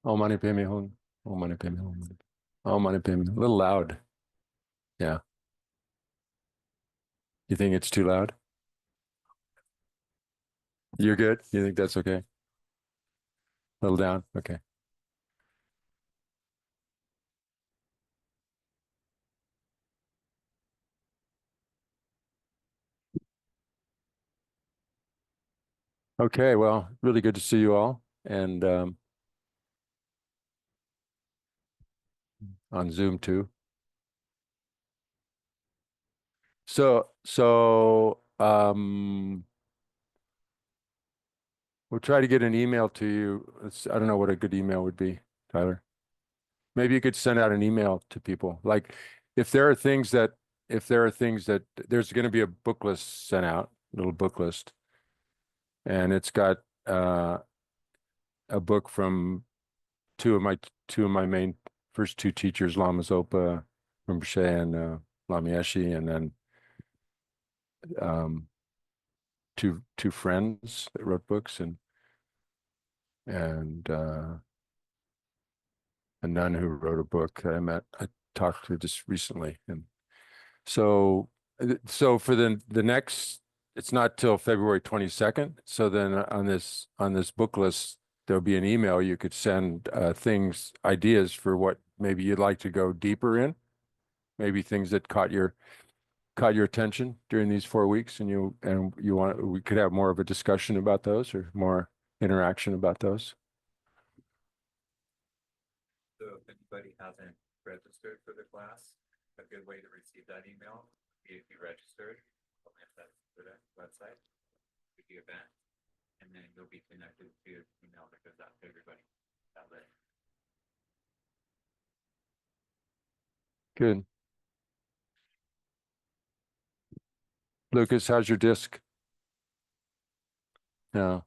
Om mani padme hum. Om mani padme hum. Om mani padme hum. A little loud. Yeah. You think it's too loud? You're good? You think that's okay? A little down? Okay. Okay. Well, really good to see you all and on Zoom too. So we'll try to get an email to you. I don't know what a good email would be, Tyler. Maybe you could send out an email to people. Like if there are things that if there are things that there's going to be a book list sent out, little book list, and it's got a book from two of my main first two teachers, Lama Zopa Rinpoche and Lama Yeshe, and then um, two friends that wrote books and a nun who wrote a book that I talked to just recently, and so so for the next, it's not till February 22nd. So then on this book list, there'll be an email you could send ideas for what maybe you'd like to go deeper in, maybe things that caught your attention during these 4 weeks, and you want we could have more of a discussion about those or more interaction about those. So if anybody hasn't registered for the class, a good way to receive that email would be if you registered on the website with the event, and then you'll be connected to an email that goes out to everybody that way. Good. Lucas, how's your disc? No,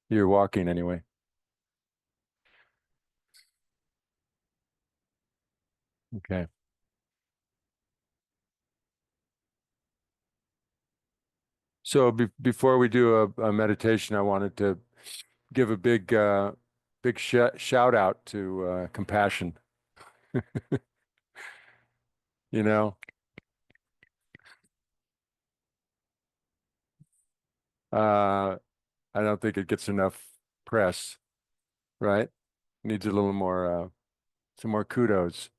you're walking anyway. Okay. So before we do a meditation, I wanted to give a big shout out to compassion. You know, uh, I don't think it gets enough press, right? Needs a little more, some more kudos.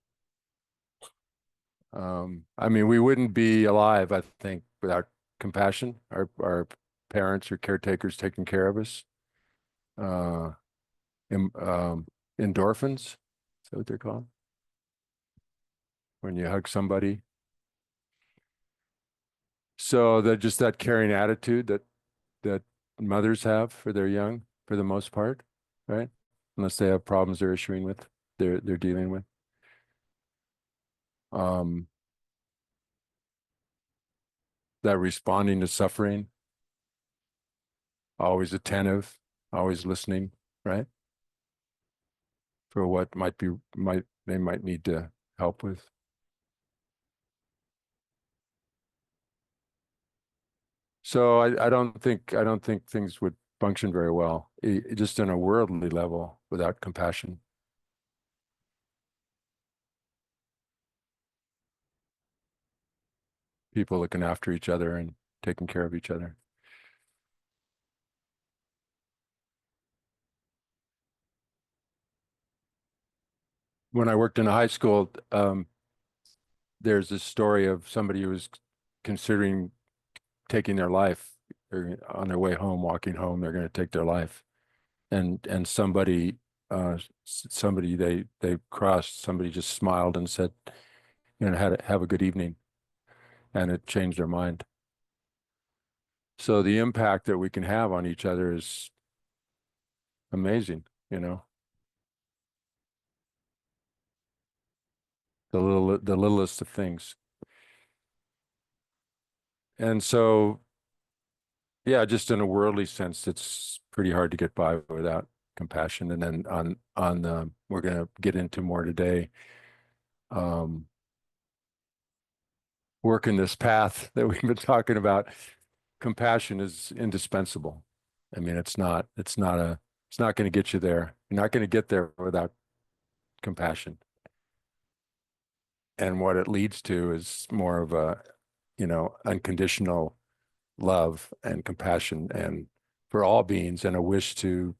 I mean, we wouldn't be alive, I think, without compassion. Our parents or caretakers taking care of us. Uh, Endorphins, is that what they're called? When you hug somebody. So that just that caring attitude that mothers have for their young, for the most part, right? Unless they have problems they're issuing with, they're dealing with. Um, that responding to suffering, always attentive, always listening, right? For what they might need to help with. So I don't think things would function very well, just on a worldly level without compassion. People looking after each other and taking care of each other. When I worked in a high school, there's this story of somebody who was considering taking their life. They're on their way home, walking home, they're going to take their life. And somebody they crossed, somebody just smiled and said, you know, have a good evening. And it changed their mind. So the impact that we can have on each other is amazing, you know, the littlest of things. And so, yeah, just in a worldly sense, it's pretty hard to get by without compassion. And then on the we're going to get into more today, um, working this path that we've been talking about. Compassion is indispensable. I mean, it's not It's not going to get you there. You're not going to get there without compassion. And what it leads to is more of a, unconditional love and compassion and for all beings and a wish to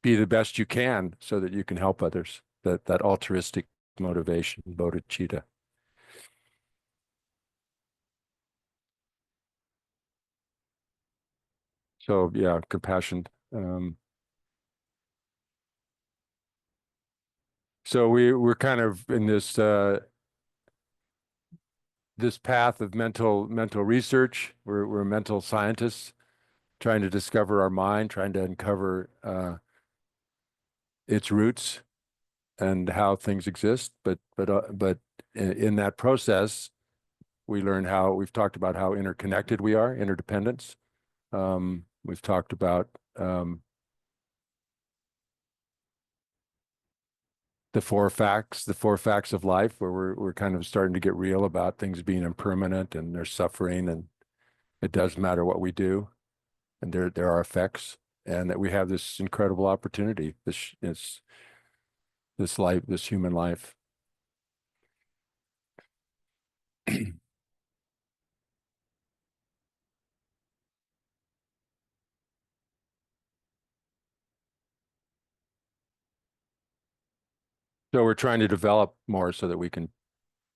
be the best you can so that you can help others. That altruistic motivation, bodhicitta. So yeah, compassion. So we're kind of in this path of mental research. We're mental scientists trying to discover our mind, trying to uncover its roots and how things exist. But in that process, we learn how we've talked about how interconnected we are, interdependence. We've talked about the four facts of life, where we're kind of starting to get real about things being impermanent and there's suffering, and it does matter what we do, and there are effects, and that we have this incredible opportunity, this life, this human life. So we're trying to develop more so that we can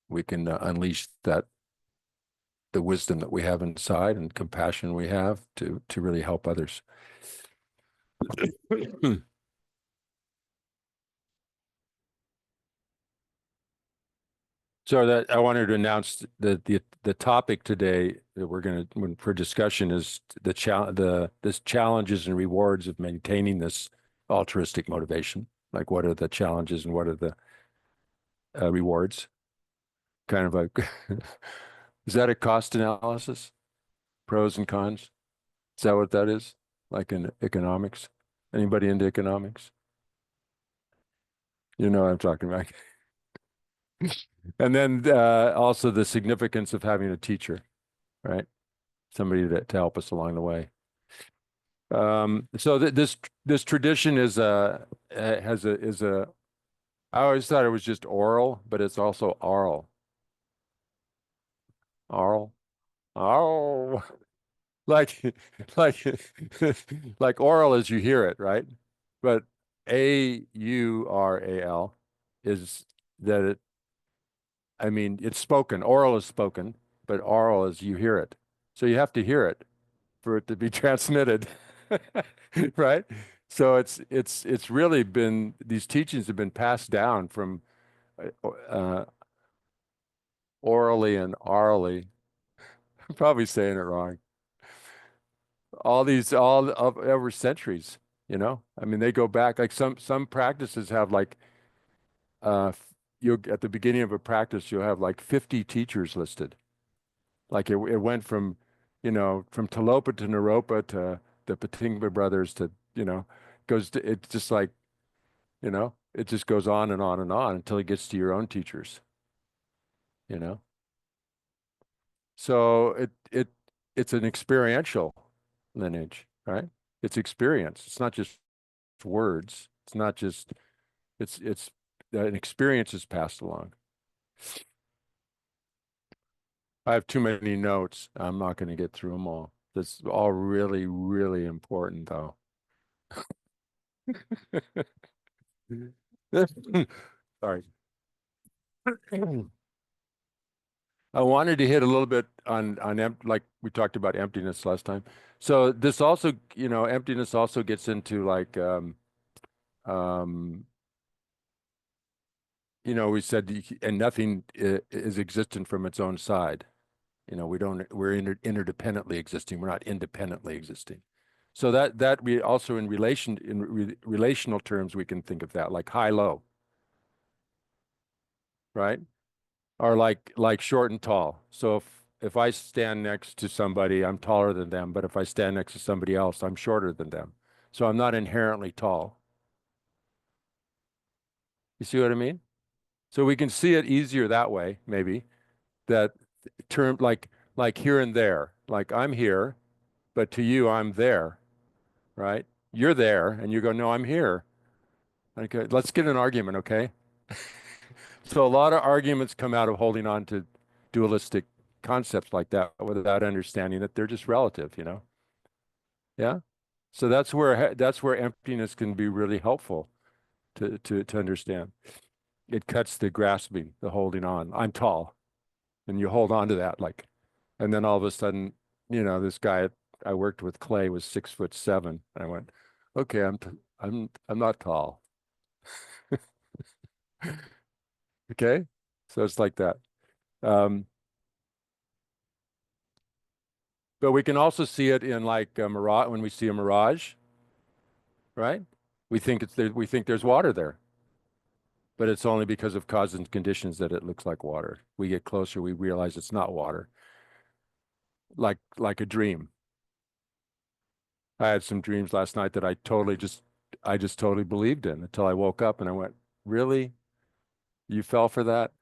unleash the wisdom that we have inside and compassion we have to really help others. So that I wanted to announce that the topic today that we're going to for discussion is this challenges and rewards of maintaining this altruistic motivation. Like, what are the challenges and what are the rewards? Kind of like, is that a cost analysis? Pros and cons? Is that what that is? Like in economics? Anybody into economics? You know what I'm talking about. And then also the significance of having a teacher, right? Somebody to help us along the way. So this tradition is a I always thought it was just oral, but it's also aural. Aural. Oh, like like like oral as you hear it, right? But AURAL is that it, I mean, it's spoken. Oral is spoken, but oral is you hear it. So you have to hear it for it to be transmitted, right? So it's really been these teachings have been passed down from uh, orally and orally. I'm probably saying it wrong. All of over centuries, you know. I mean, they go back like some practices have like you at the beginning of a practice you'll have like 50 teachers listed. Like it went from, from Talopa to Naropa to the Patingba brothers to, it's just like, it just goes on and on and on until it gets to your own teachers, you know? So it's an experiential lineage, right? It's experience. It's not just words. It's not just, it's an experience is passed along. I have too many notes. I'm not going to get through them all. This is all really, really important though. Sorry. I wanted to hit a little bit on like we talked about emptiness last time. So this also, emptiness also gets into like um we said and nothing is existent from its own side. We're interdependently existing. We're not independently existing. So that we also in relational terms we can think of that like high low, right? Or like short and tall. So if I stand next to somebody, I'm taller than them, but if I stand next to somebody else, I'm shorter than them. So I'm not inherently tall. You see what I mean? So we can see it easier that way, maybe, that term like here and there. Like I'm here, but to you I'm there, right? You're there, and you go, no, I'm here. Okay, let's get an argument, okay? So a lot of arguments come out of holding on to dualistic concepts like that without understanding that they're just relative, you know? Yeah. So that's where emptiness can be really helpful to understand. It cuts the grasping, the holding on. I'm tall, and you hold on to that like, and then all of a sudden, this guy I worked with, Clay, was 6'7", and I went, okay, I'm not tall. Okay, so it's like that. Um, but we can also see it in like a mirage when we see a mirage, right? We think there's water there, but it's only because of causes and conditions that it looks like water. We get closer, we realize it's not water, like a dream. I had some dreams last night that I just totally believed in until I woke up and I went, really? You fell for that?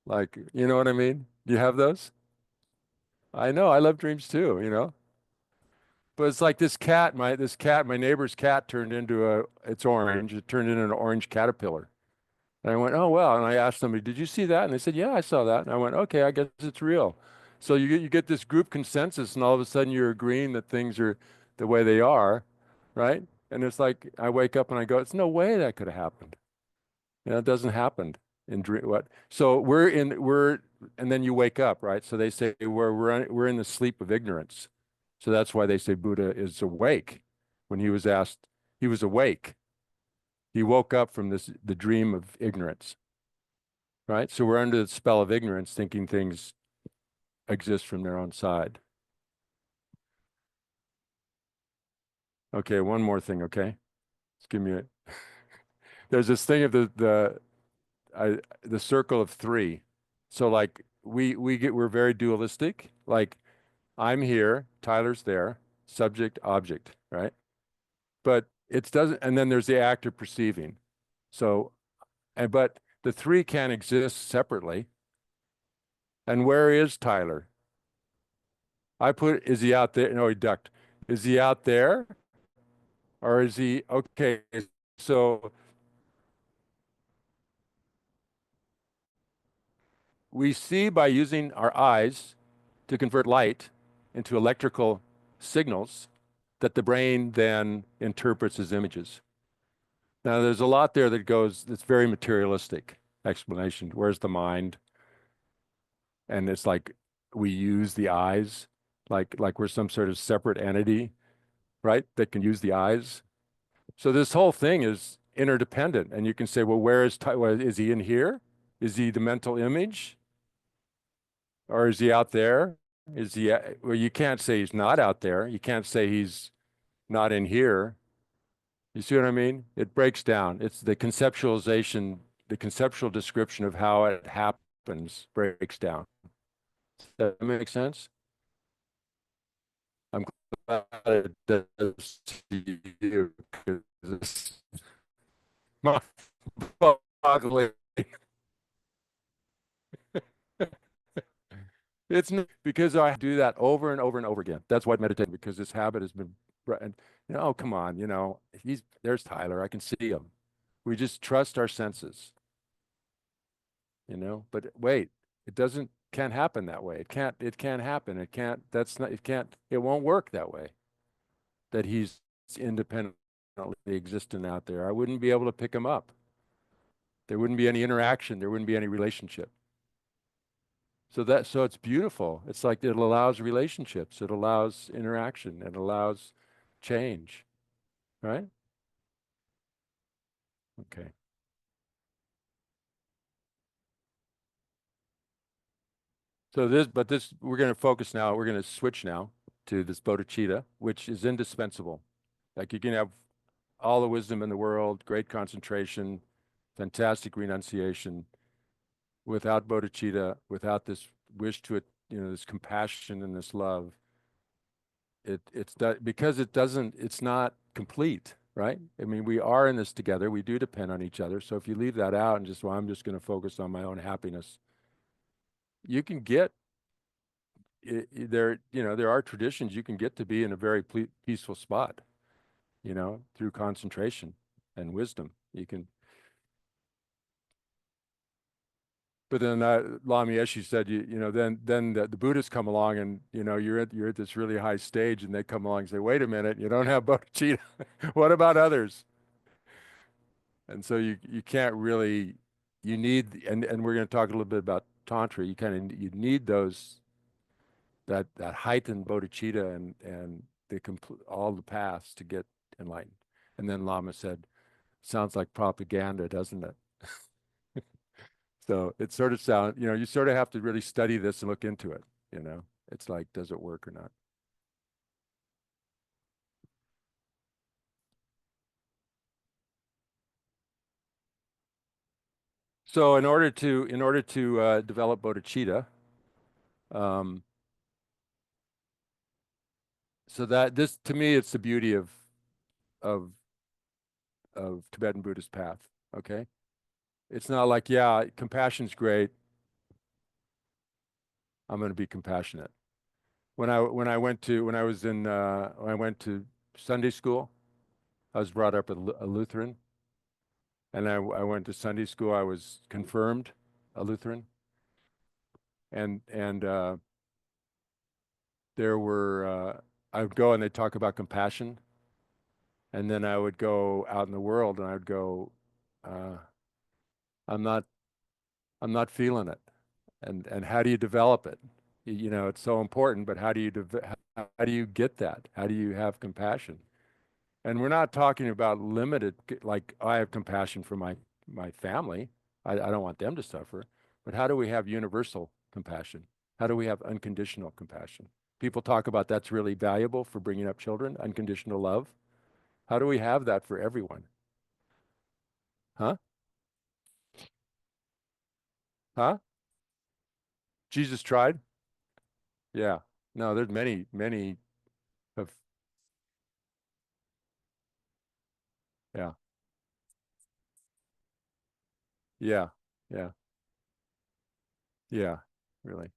Like, you know what I mean? Do you have those? I know, I love dreams too, you know? But it's like my neighbor's cat it's orange, it turned into an orange caterpillar. And I went, oh, well. And I asked somebody, did you see that? And they said, yeah, I saw that. And I went, okay, I guess it's real. So you get this group consensus, and all of a sudden you're agreeing that things are the way they are, right? And it's like I wake up and I go, it's no way that could have happened. It doesn't happen in dream. What? So and then you wake up, right? So they say we're in the sleep of ignorance. So that's why they say Buddha is awake. When he was asked, he was awake. He woke up from the dream of ignorance, right? So we're under the spell of ignorance, thinking things exist from their own side. Okay, one more thing, okay? Just give me a. There's this thing of the circle of three. So like we're very dualistic. Like I'm here, Tyler's there, subject, object, right? But it doesn't, and then there's the actor perceiving. So, but the three can exist separately. And where is Tyler? Is he out there? No, he ducked. Is he out there? Or is he, okay, so we see by using our eyes to convert light into electrical signals that the brain then interprets as images. Now, there's a lot there that's very materialistic explanation. Where's the mind? And it's like we use the eyes, like we're some sort of separate entity, right? That can use the eyes. So this whole thing is interdependent. And you can say, well, is he in here? Is he the mental image? Or is he out there? Well, you can't say he's not out there. You can't say he's not in here. You see what I mean? It breaks down. It's the conceptualization, the conceptual description of how it happens breaks down. Does that make sense? I'm glad it does to you because it's mind-boggling. It's not because I do that over and over and over again. That's why I meditate, because this habit has been, and oh, come on, there's Tyler. I can see him. We just trust our senses, but wait, can't happen that way. It can't happen. It won't work that way. That he's independently existent out there. I wouldn't be able to pick him up. There wouldn't be any interaction. There wouldn't be any relationship. So it's beautiful. It's like it allows relationships. It allows interaction. It allows change, right? Okay. We're going to focus now. We're going to switch now to this bodhicitta, which is indispensable. Like you can have all the wisdom in the world, great concentration, fantastic renunciation. Without bodhicitta, without this wish this compassion and this love, because it's not complete, right? I mean, we are in this together. We do depend on each other. So if you leave that out and well, I'm just going to focus on my own happiness, you can get there. There are traditions you can get to be in a very peaceful spot. through concentration and wisdom. You can, but then Lama Yeshe said, then the Buddhists come along and, you're at this really high stage and they come along and say, wait a minute, you don't have bodhicitta. What about others? And so you can't really, you need, and we're going to talk a little bit about Tantra. You need that heightened bodhicitta and all the paths to get enlightened. And then Lama said, sounds like propaganda, doesn't it? So it sort of sounds, you sort of have to really study this and look into it, you know. It's like, does it work or not? So in order to develop bodhicitta, um, so that this to me, it's the beauty of of Tibetan Buddhist path. Okay, it's not like, yeah, compassion's great. I'm going to be compassionate. When I went to Sunday school, I was brought up a Lutheran, and I went to Sunday school. I was confirmed a Lutheran, and there were I would go and they'd talk about compassion, and then I would go out in the world and I would go, uh, I'm not I'm not feeling it, and how do you develop it? It's so important, but how do you get that? How do you have compassion? And we're not talking about limited, like I have compassion for my family. I don't want them to suffer. But how do we have universal compassion? How do we have unconditional compassion? People talk about that's really valuable for bringing up children, unconditional love. How do we have that for everyone? Huh? Huh? Jesus tried? Yeah. No, there's many of, yeah. Yeah. Yeah. Yeah. Really.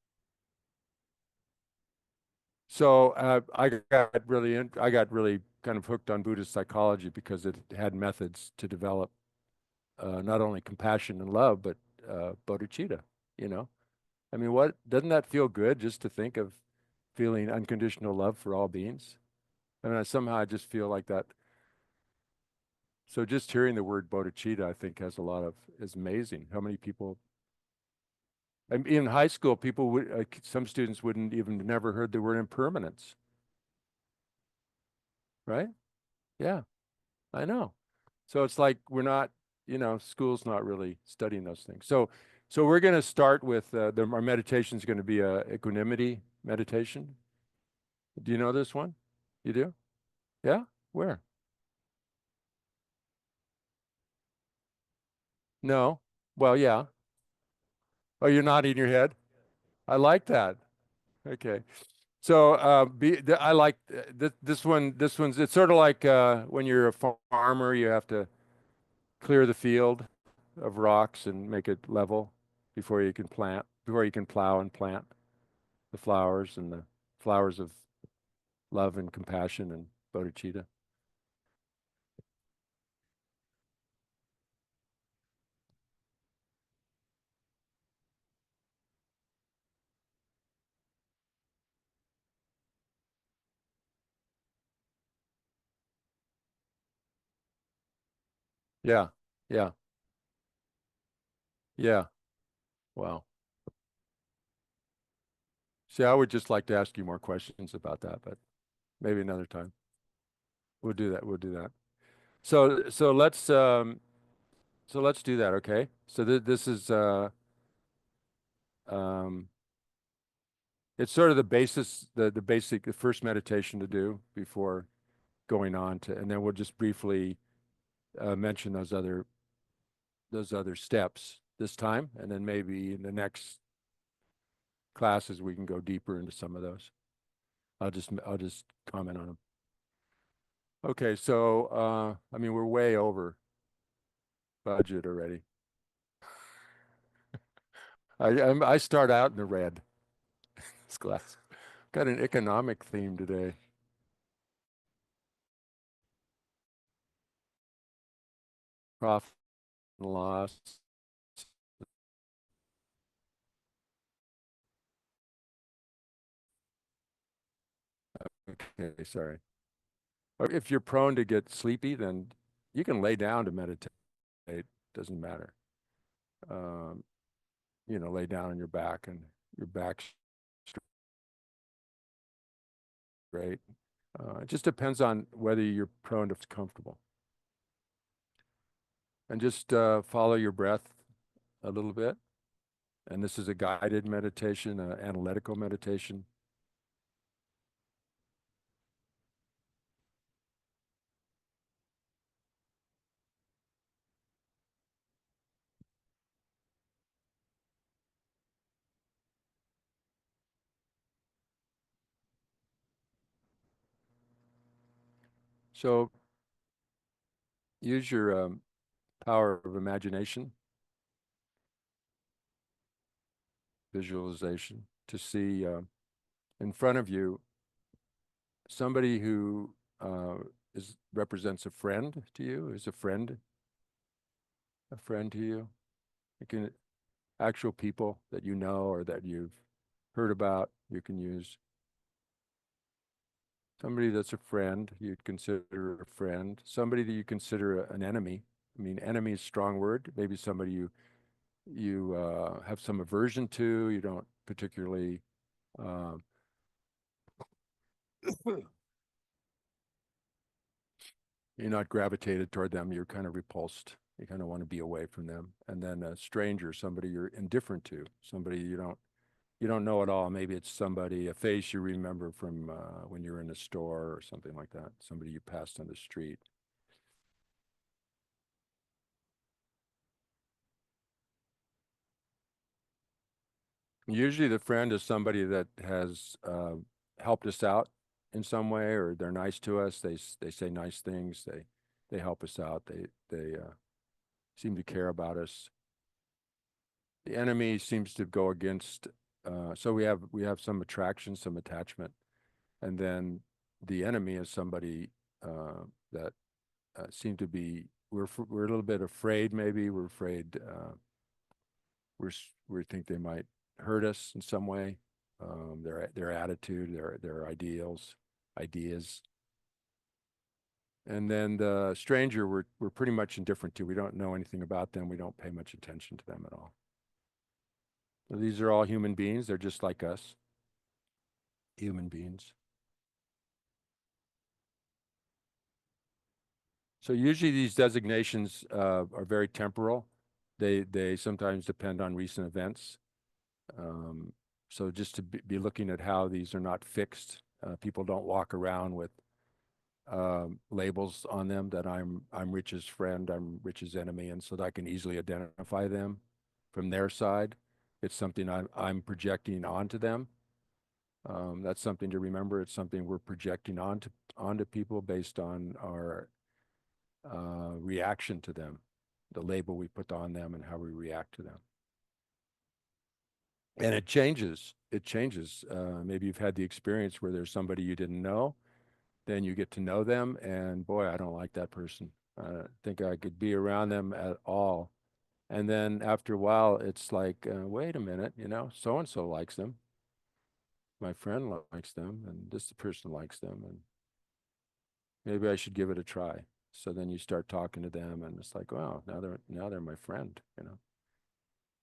So I got really kind of hooked on Buddhist psychology because it had methods to develop not only compassion and love, but bodhicitta. You know, I mean, what doesn't that feel good just to think of feeling unconditional love for all beings? I mean, somehow I just feel like that. So just hearing the word bodhicitta, I think is amazing. How many people, in high school, some students wouldn't even never heard the word impermanence, right? Yeah. I know. So it's like we're not, school's not really studying those things. So we're going to start with our meditation is going to be a equanimity meditation. Do you know this one? You do? Yeah? Where? No. Well, yeah. Oh, you're nodding your head. I like that. Okay. So I like this one. This one's it's sort of like when you're a farmer, you have to clear the field of rocks and make it level before you can plow and plant the flowers of love and compassion and bodhicitta. Yeah, yeah, yeah. Wow. See, I would just like to ask you more questions about that, but maybe another time. We'll do that. We'll do that. So so let's um so let's do that, okay? So this is um it's sort of the basis, the first meditation to do before going on to, and then we'll just briefly mention those other steps this time, and then maybe in the next classes we can go deeper into some of those. I'll just comment on them. Okay, so I mean we're way over budget already. I start out in the red this class. Got an economic theme today. profit and loss. Okay, sorry. Or if you're prone to get sleepy, then you can lay down to meditate. Doesn't matter. Um, lay down on your back and your back's straight. It just depends on whether you're prone to comfortable. And just follow your breath a little bit. And this is a guided meditation, analytical meditation. So use your power of imagination, visualization, to see in front of you somebody who represents a friend to you, is a friend to you. You can actual people that you know or that you've heard about, you can use. Somebody that's a friend, you'd consider a friend. Somebody that you consider an enemy. I mean, enemy is a strong word. Maybe somebody you have some aversion to, you don't particularly uh, you're not gravitated toward them, you're kind of repulsed. You kind of want to be away from them. And then a stranger, somebody you're indifferent to, somebody you don't know at all. Maybe it's somebody, a face you remember from when you were in a store or something like that, somebody you passed on the street. Usually the friend is somebody that has helped us out in some way, or they're nice to us. They say nice things. They help us out. They seem to care about us. The enemy seems to go against. So we have some attraction, some attachment, and then the enemy is somebody that seem to be. We're a little bit afraid. Maybe we're afraid. We think they might hurt us in some way. Their attitude, their ideas, and then the stranger we're pretty much indifferent to. We don't know anything about them. We don't pay much attention to them at all. So these are all human beings. They're just like us, human beings. So usually these designations are very temporal. They sometimes depend on recent events. Um, so just to be looking at how these are not fixed. People don't walk around with labels on them that I'm Rich's friend, I'm Rich's enemy, and so that I can easily identify them from their side. It's something I'm projecting onto them. That's something to remember. It's something we're projecting onto people based on our reaction to them, the label we put on them, and how we react to them. And it changes. It changes. Maybe you've had the experience where there's somebody you didn't know, then you get to know them, and boy, I don't like that person. I don't think I could be around them at all. And then after a while, it's like, wait a minute, so and so likes them. My friend likes them, and this person likes them, and maybe I should give it a try. So then you start talking to them, and it's like, wow, now they're my friend.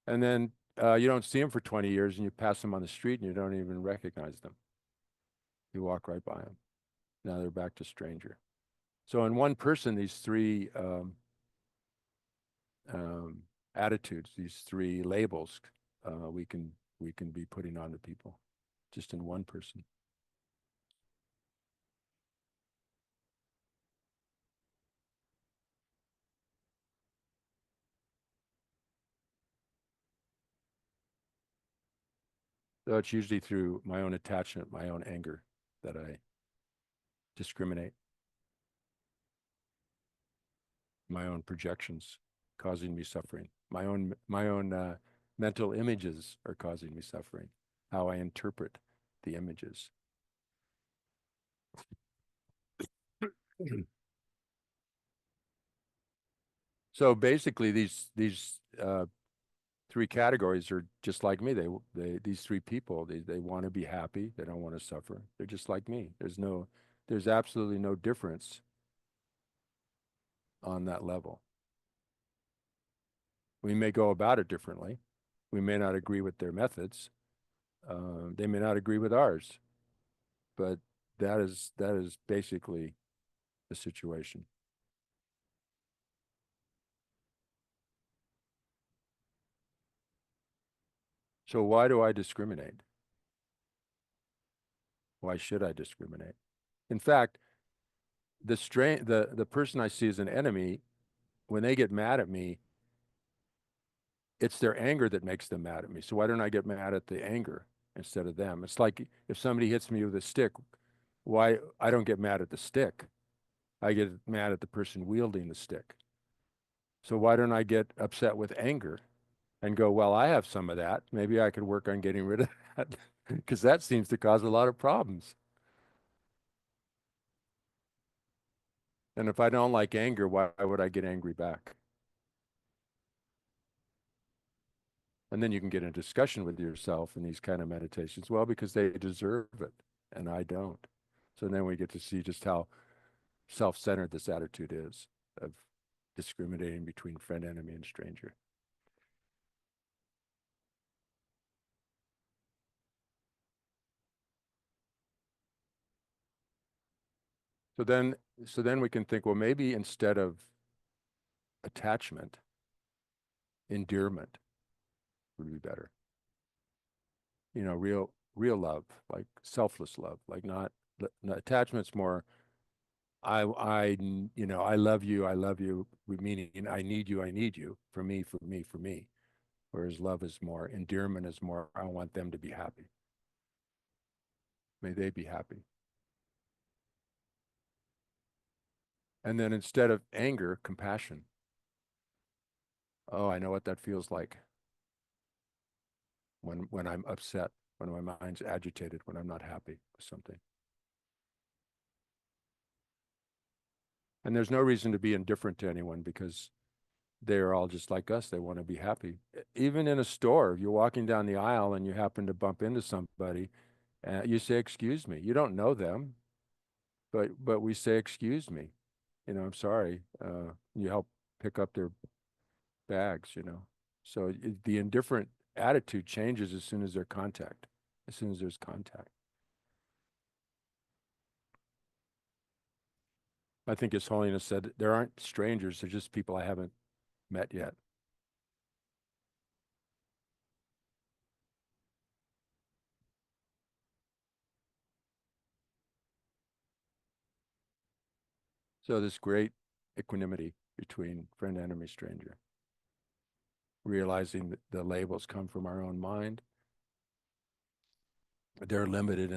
And then you don't see them for 20 years, and you pass them on the street, and you don't even recognize them. You walk right by them. Now they're back to stranger. So in one person, these three um, attitudes, these three labels, we can be putting onto people, just in one person. So it's usually through my own attachment, my own anger, that I discriminate, my own projections causing me suffering, my own mental images are causing me suffering, how I interpret the images. So basically, these three categories are just like me. These three people, they want to be happy. They don't want to suffer. They're just like me. There's absolutely no difference on that level. We may go about it differently. We may not agree with their methods. They may not agree with ours, but that is basically the situation. So why do I discriminate? Why should I discriminate? In fact, the person I see as an enemy, when they get mad at me, it's their anger that makes them mad at me. So why don't I get mad at the anger instead of them? It's like if somebody hits me with a stick, why I don't get mad at the stick. I get mad at the person wielding the stick. So why don't I get upset with anger and go, well, I have some of that. Maybe I could work on getting rid of that because that seems to cause a lot of problems. And if I don't like anger, why would I get angry back? And then you can get in discussion with yourself in these kind of meditations. Well, because they deserve it and I don't. So then we get to see just how self-centered this attitude is of discriminating between friend, enemy, and stranger. So then, so then we can think, well, maybe instead of attachment, endearment would be better. Real love, like selfless love, like not attachment's more, I love you, meaning I need you, for me, for me, for me. Whereas love is more, endearment is more, I want them to be happy. May they be happy. And then instead of anger, compassion. Oh, I know what that feels like when I'm upset, when my mind's agitated, when I'm not happy with something. And there's no reason to be indifferent to anyone because they're all just like us. They want to be happy. Even in a store, you're walking down the aisle and you happen to bump into somebody, you say, "Excuse me." You don't know them, but we say, "Excuse me." I'm sorry. You help pick up their bags. So the indifferent attitude changes as soon as as soon as there's contact. I think His Holiness said there aren't strangers, they're just people I haven't met yet. So this great equanimity between friend, enemy, stranger, realizing that the labels come from our own mind. They're limited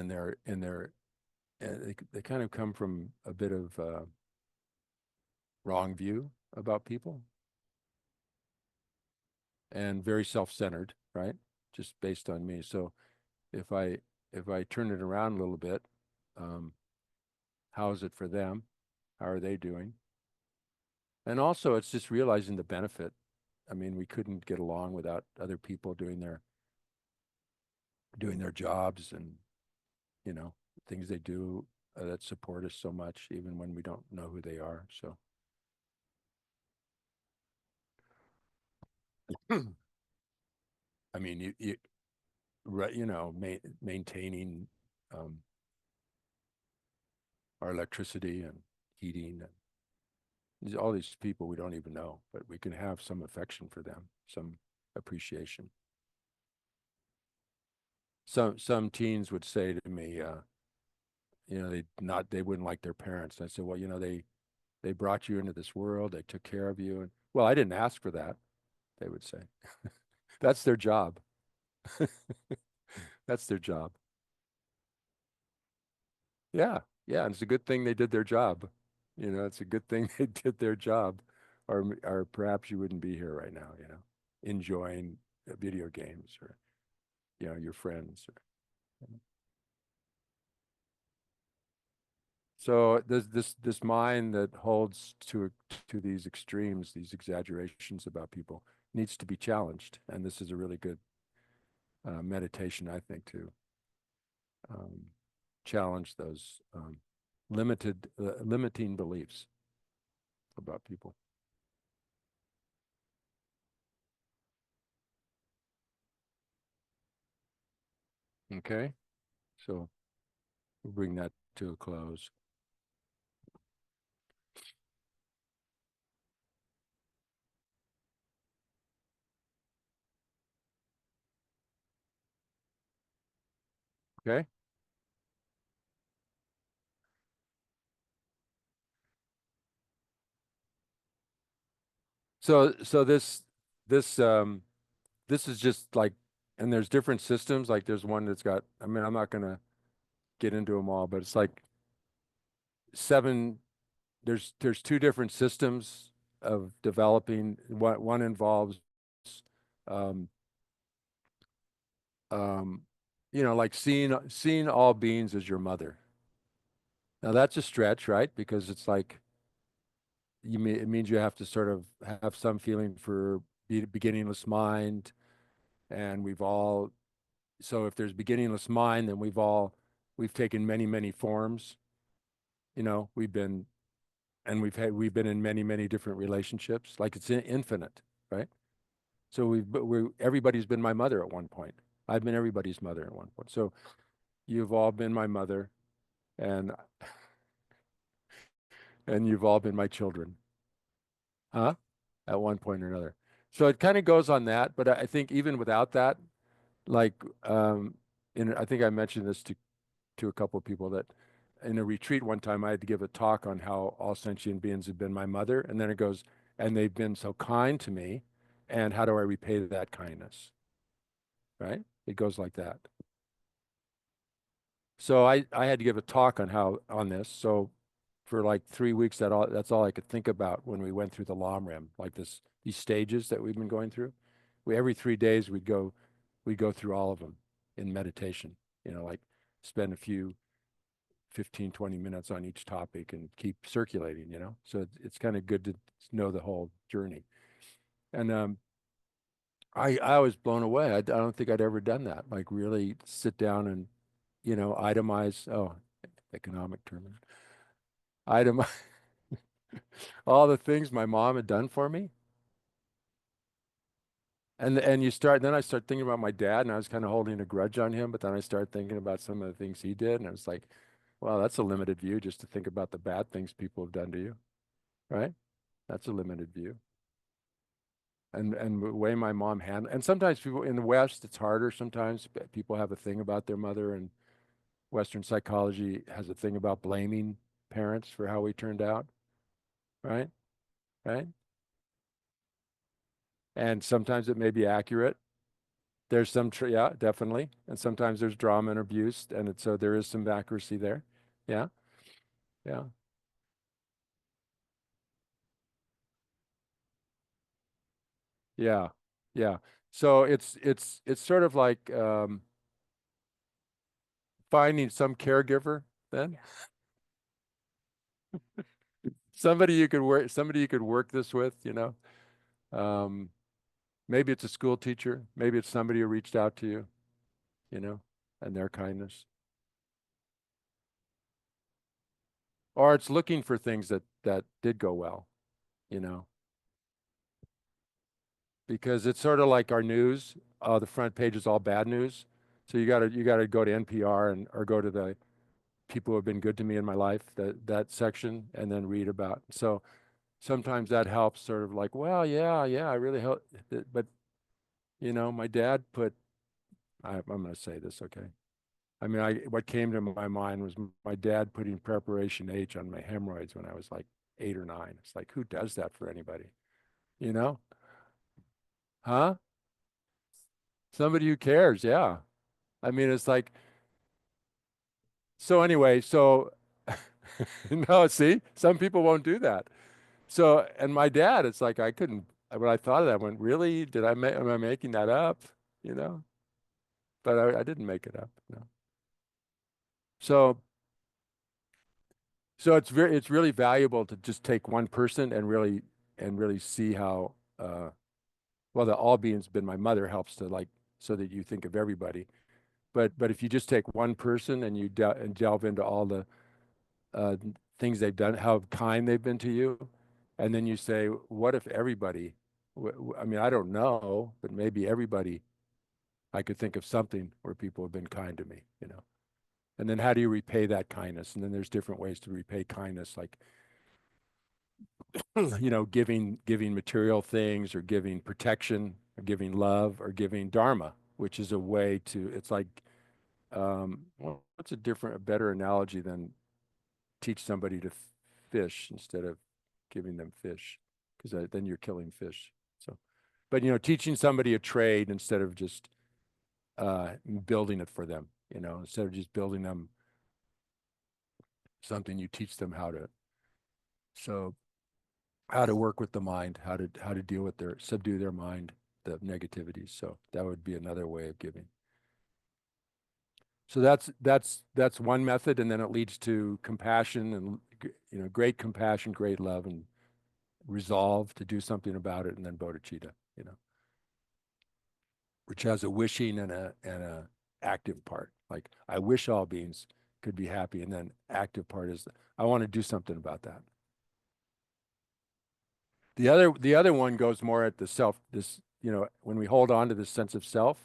they kind of come from a bit of wrong view about people and very self-centered, right? Just based on me. So if I if I turn it around a little bit, um, how is it for them? How are they doing? And also, it's just realizing the benefit. I mean, we couldn't get along without other people doing their jobs and you know things they do that support us so much, even when we don't know who they are. So, I mean, right, maintaining um, our electricity and heating and all these people we don't even know, but we can have some affection for them, some appreciation. Some teens would say to me, they wouldn't like their parents. And I said, well, they brought you into this world, they took care of you, and well, I didn't ask for that. They would say, that's their job. That's their job. Yeah, yeah, and it's a good thing they did their job. It's a good thing they did their job, or perhaps you wouldn't be here right now. Enjoying video games or your friends. So this mind that holds to these extremes, these exaggerations about people, needs to be challenged, and this is a really good meditation, I think, to um, challenge those limiting beliefs about people. Okay, so we'll bring that to a close. Okay, so this is just like, and there's different systems. Like there's one that's got. I mean, I'm not gonna get into them all, but it's like seven. There's two different systems of developing. One involves um, um, like seeing all beings as your mother. Now that's a stretch, right? Because it's like it means you have to sort of have some feeling for beginningless mind, and we've all. So if there's beginningless mind, then we've taken many forms. We've been and we've been in many different relationships. Like it's infinite, right? So everybody's been my mother at one point. I've been everybody's mother at one point. So you've all been my mother, and you've all been my children, huh? At one point or another. So it kind of goes on that, but I think even without that, like I think I mentioned this to a couple of people that in a retreat one time I had to give a talk on how all sentient beings have been my mother, and then it goes, and they've been so kind to me, and how do I repay that kindness? Right? It goes like that. So I had to give a talk on this. So for like 3 weeks, that's all I could think about when we went through the Lam Rim, like these stages that we've been going through. Every 3 days we'd go through all of them in meditation, like spend a few 15, 20 minutes on each topic and keep circulating. So it's kind of good to know the whole journey. And I was blown away. I don't think I'd ever done that. Like really sit down and, itemize, economic term, itemize all the things my mom had done for me. And then I start thinking about my dad, and I was kind of holding a grudge on him, but then I started thinking about some of the things he did, and I was like, wow, that's a limited view just to think about the bad things people have done to you, right? That's a limited view. And the way my mom handled, and sometimes people in the West, it's harder. Sometimes people have a thing about their mother, and Western psychology has a thing about blaming parents for how we turned out, right? Right? And sometimes it may be accurate. There's yeah, definitely. And sometimes there's drama and abuse, and so there is some accuracy there. Yeah, yeah, yeah, yeah. So it's sort of like finding some caregiver then. Somebody you could work this with. Um, maybe it's a school teacher, maybe it's somebody who reached out to you know, and their kindness. Or it's looking for things that did go well, you know, because it's sort of like our news. The front page is all bad news. So you gotta go to NPR or go to the people who have been good to me in my life, that section, and then read about. So sometimes that helps sort of like, well, yeah, I really help. But my dad put, I'm going to say this, okay? I mean, what came to my mind was my dad putting preparation H on my hemorrhoids when I was like 8 or 9. It's like, who does that for anybody? You know? Huh? Somebody who cares, yeah. I mean, it's like, so anyway, so no, see, some people won't do that. So, and my dad, it's like I couldn't, when I thought of that, I went, really? Am I making that up? You know? But I didn't make it up. No. So So it's really valuable to just take one person and really see how, well, the all being's been my mother helps to like, so that you think of everybody. But if you just take one person and you delve into all the uh, things they've done, how kind they've been to you, and then you say, what if everybody, I mean, I don't know, but maybe everybody, I could think of something where people have been kind to me, you know. And then how do you repay that kindness? And then there's different ways to repay kindness, like you know, giving material things, or giving protection, or giving love, or giving dharma, which is a way to, it's like, well, what's a better analogy than teach somebody to fish instead of giving them fish, because then you're killing fish. So, but you know, teaching somebody a trade instead of just uh, building it for them, you know, instead of just building them something, you teach them how to, so how to work with the mind, how to deal with their, subdue their mind, the negativities. So that would be another way of giving. So that's one method, and then it leads to compassion and, you know, great compassion, great love, and resolve to do something about it, and then bodhicitta, you know, which has a wishing and a active part. Like, I wish all beings could be happy, and then active part is I want to do something about that. The other one goes more at the self, this, you know, when we hold on to this sense of self,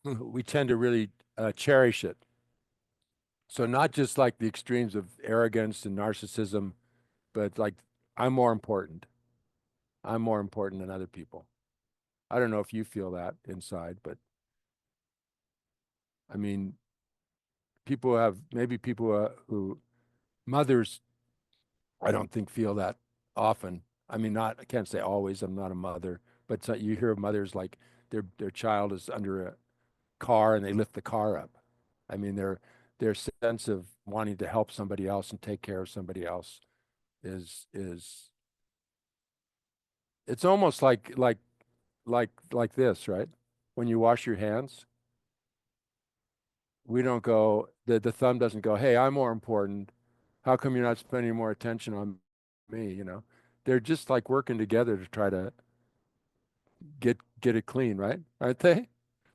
we tend to really cherish it. So not just like the extremes of arrogance and narcissism, but like, I'm more important. I'm more important than other people. I don't know if you feel that inside, but I mean, people have, maybe people who, mothers, I don't think feel that often. I mean, not, I can't say always, I'm not a mother, but you hear of mothers like their child is under a car and they lift the car up. I mean, their sense of wanting to help somebody else and take care of somebody else is it's almost like this, right? When you wash your hands, we don't go, the thumb doesn't go, hey, I'm more important. How come you're not spending more attention on me, you know? They're just like working together to try to get it clean, right? Aren't they?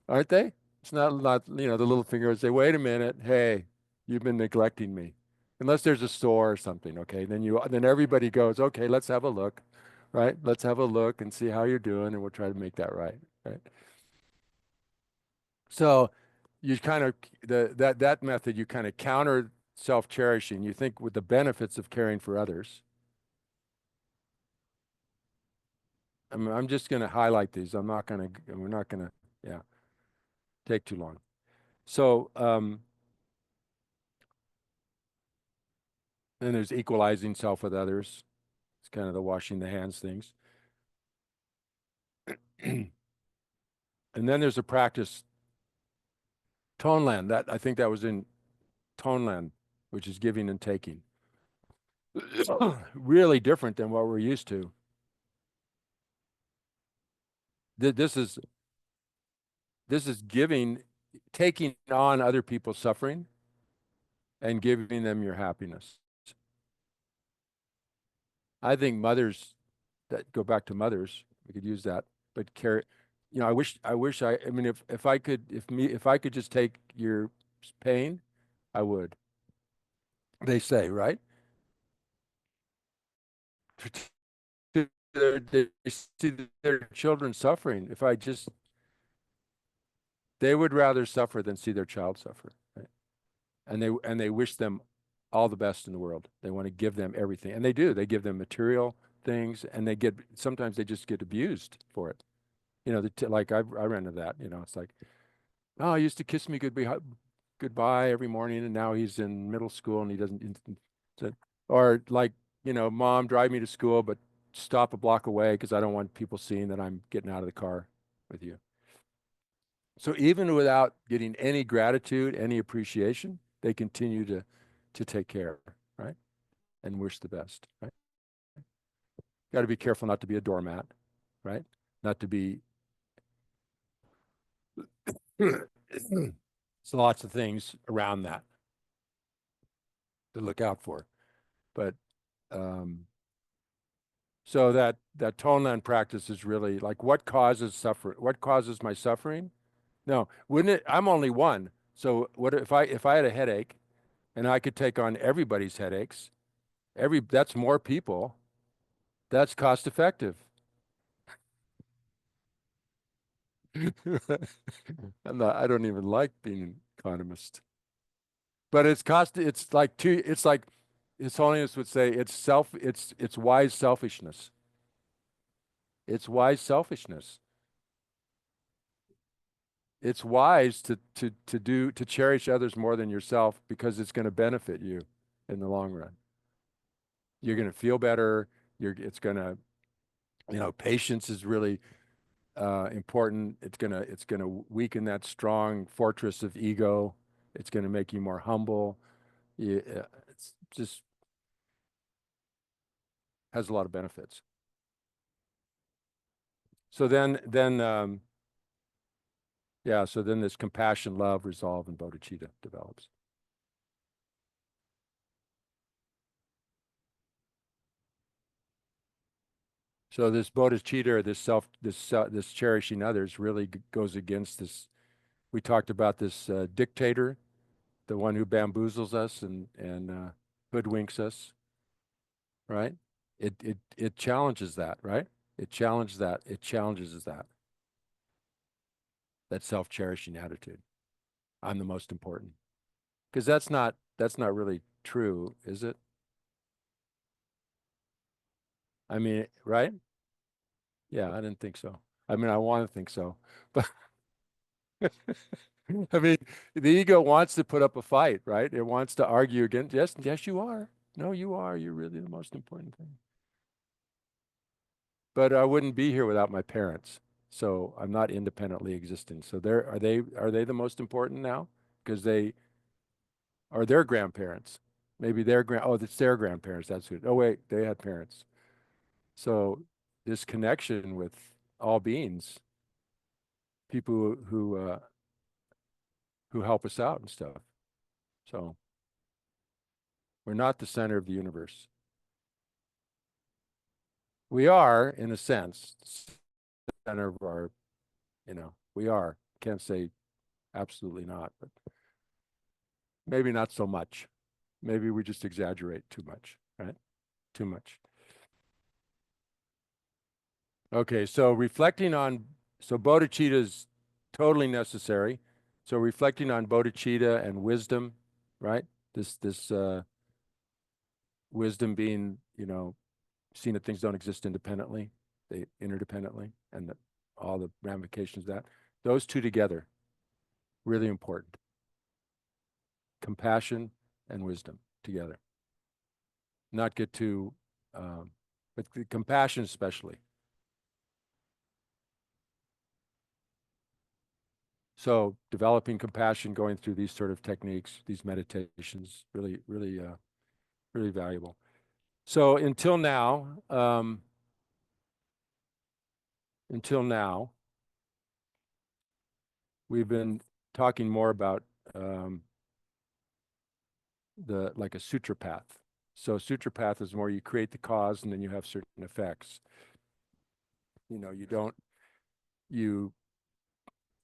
Aren't they? It's not, you know, the little finger would say, wait a minute, hey, you've been neglecting me. Unless there's a store or something, okay? Then everybody goes, okay, let's have a look, right? Let's have a look and see how you're doing, and we'll try to make that right, right? So you kind of, that method, you kind of counter self-cherishing. You think with the benefits of caring for others. I'm just going to highlight these. We're not going to, yeah, take too long. So, then there's equalizing self with others. It's kind of the washing the hands things. And then there's a practice, Toneland. That, I think that was in Toneland, which is giving and taking. Really different than what we're used to. This is giving, taking on other people's suffering and giving them your happiness. I think mothers, that go back to mothers, we could use that, but care, you know, I mean, if I could just take your pain, I would. They say, right? They see their children suffering. If I just, they would rather suffer than see their child suffer, right? And they wish them all the best in the world. They want to give them everything, and they do. They give them material things, and sometimes they just get abused for it. You know, like I ran into that. You know, it's like, oh, he used to kiss me goodbye every morning, and now he's in middle school and he doesn't. So, or like, you know, mom, drive me to school, but stop a block away because I don't want people seeing that I'm getting out of the car with you. So even without getting any gratitude, any appreciation, they continue to take care, right? And wish the best, right? Got to be careful not to be a doormat, right? Not to be so lots of things around that. to look out for. But so that toneland practice is really like what causes suffering? What causes my suffering? No, wouldn't it? I'm only one. So what if I had a headache and I could take on everybody's headaches? That's more people. That's cost effective. I don't even like being an economist. But it's like it's like His Holiness would say it's wise selfishness. It's wise selfishness. It's wise to cherish others more than yourself because it's going to benefit you in the long run. You're going to feel better. It's going to, patience is really important. It's gonna weaken that strong fortress of ego. It's going to make you more humble. It's just has a lot of benefits. So then this compassion, love, resolve, and bodhicitta develops. So this bodhicitta, or this cherishing others, really goes against this. We talked about this dictator, the one who bamboozles us and hoodwinks us, right? It challenges that, right? It challenges that. It challenges that self-cherishing attitude. I'm the most important. Because that's not really true, is it? I mean, right? Yeah, I didn't think so. I mean, I want to think so, but I mean, the ego wants to put up a fight, right? It wants to argue against. Yes, yes, you are. No, you are. You're really the most important thing. But I wouldn't be here without my parents, so I'm not independently existing. So are they the most important now? Because they are their grandparents. Maybe it's their grandparents. That's good. Oh wait, they had parents. So this connection with all beings, people who help us out and stuff. So we're not the center of the universe. We are, in a sense, the center of our, we are. Can't say absolutely not, but maybe not so much. Maybe we just exaggerate too much, right? Too much. Okay, so bodhicitta is totally necessary. So reflecting on bodhicitta and wisdom, right? This wisdom being, seeing that things don't exist independently, they interdependently, and all the ramifications of that. Those two together, really important. Compassion and wisdom together. Not get too, but the compassion especially. So developing compassion, going through these sort of techniques, these meditations, really, really, really valuable. So until now, we've been talking more about um, like a sutra path. So sutra path is more you create the cause and then you have certain effects. You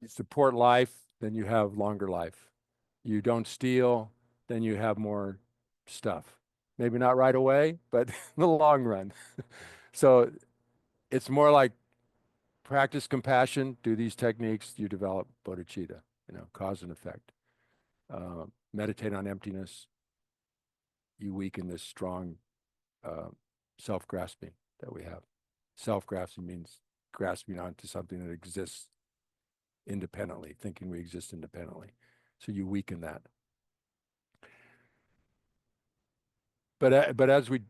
support life, then you have longer life. You don't steal, then you have more stuff. Maybe not right away, but in the long run. So it's more like practice compassion, do these techniques, you develop bodhicitta, cause and effect. Meditate on emptiness, you weaken this strong uh, self-grasping that we have. Self-grasping means grasping onto something that exists independently, thinking we exist independently. So you weaken that. But as we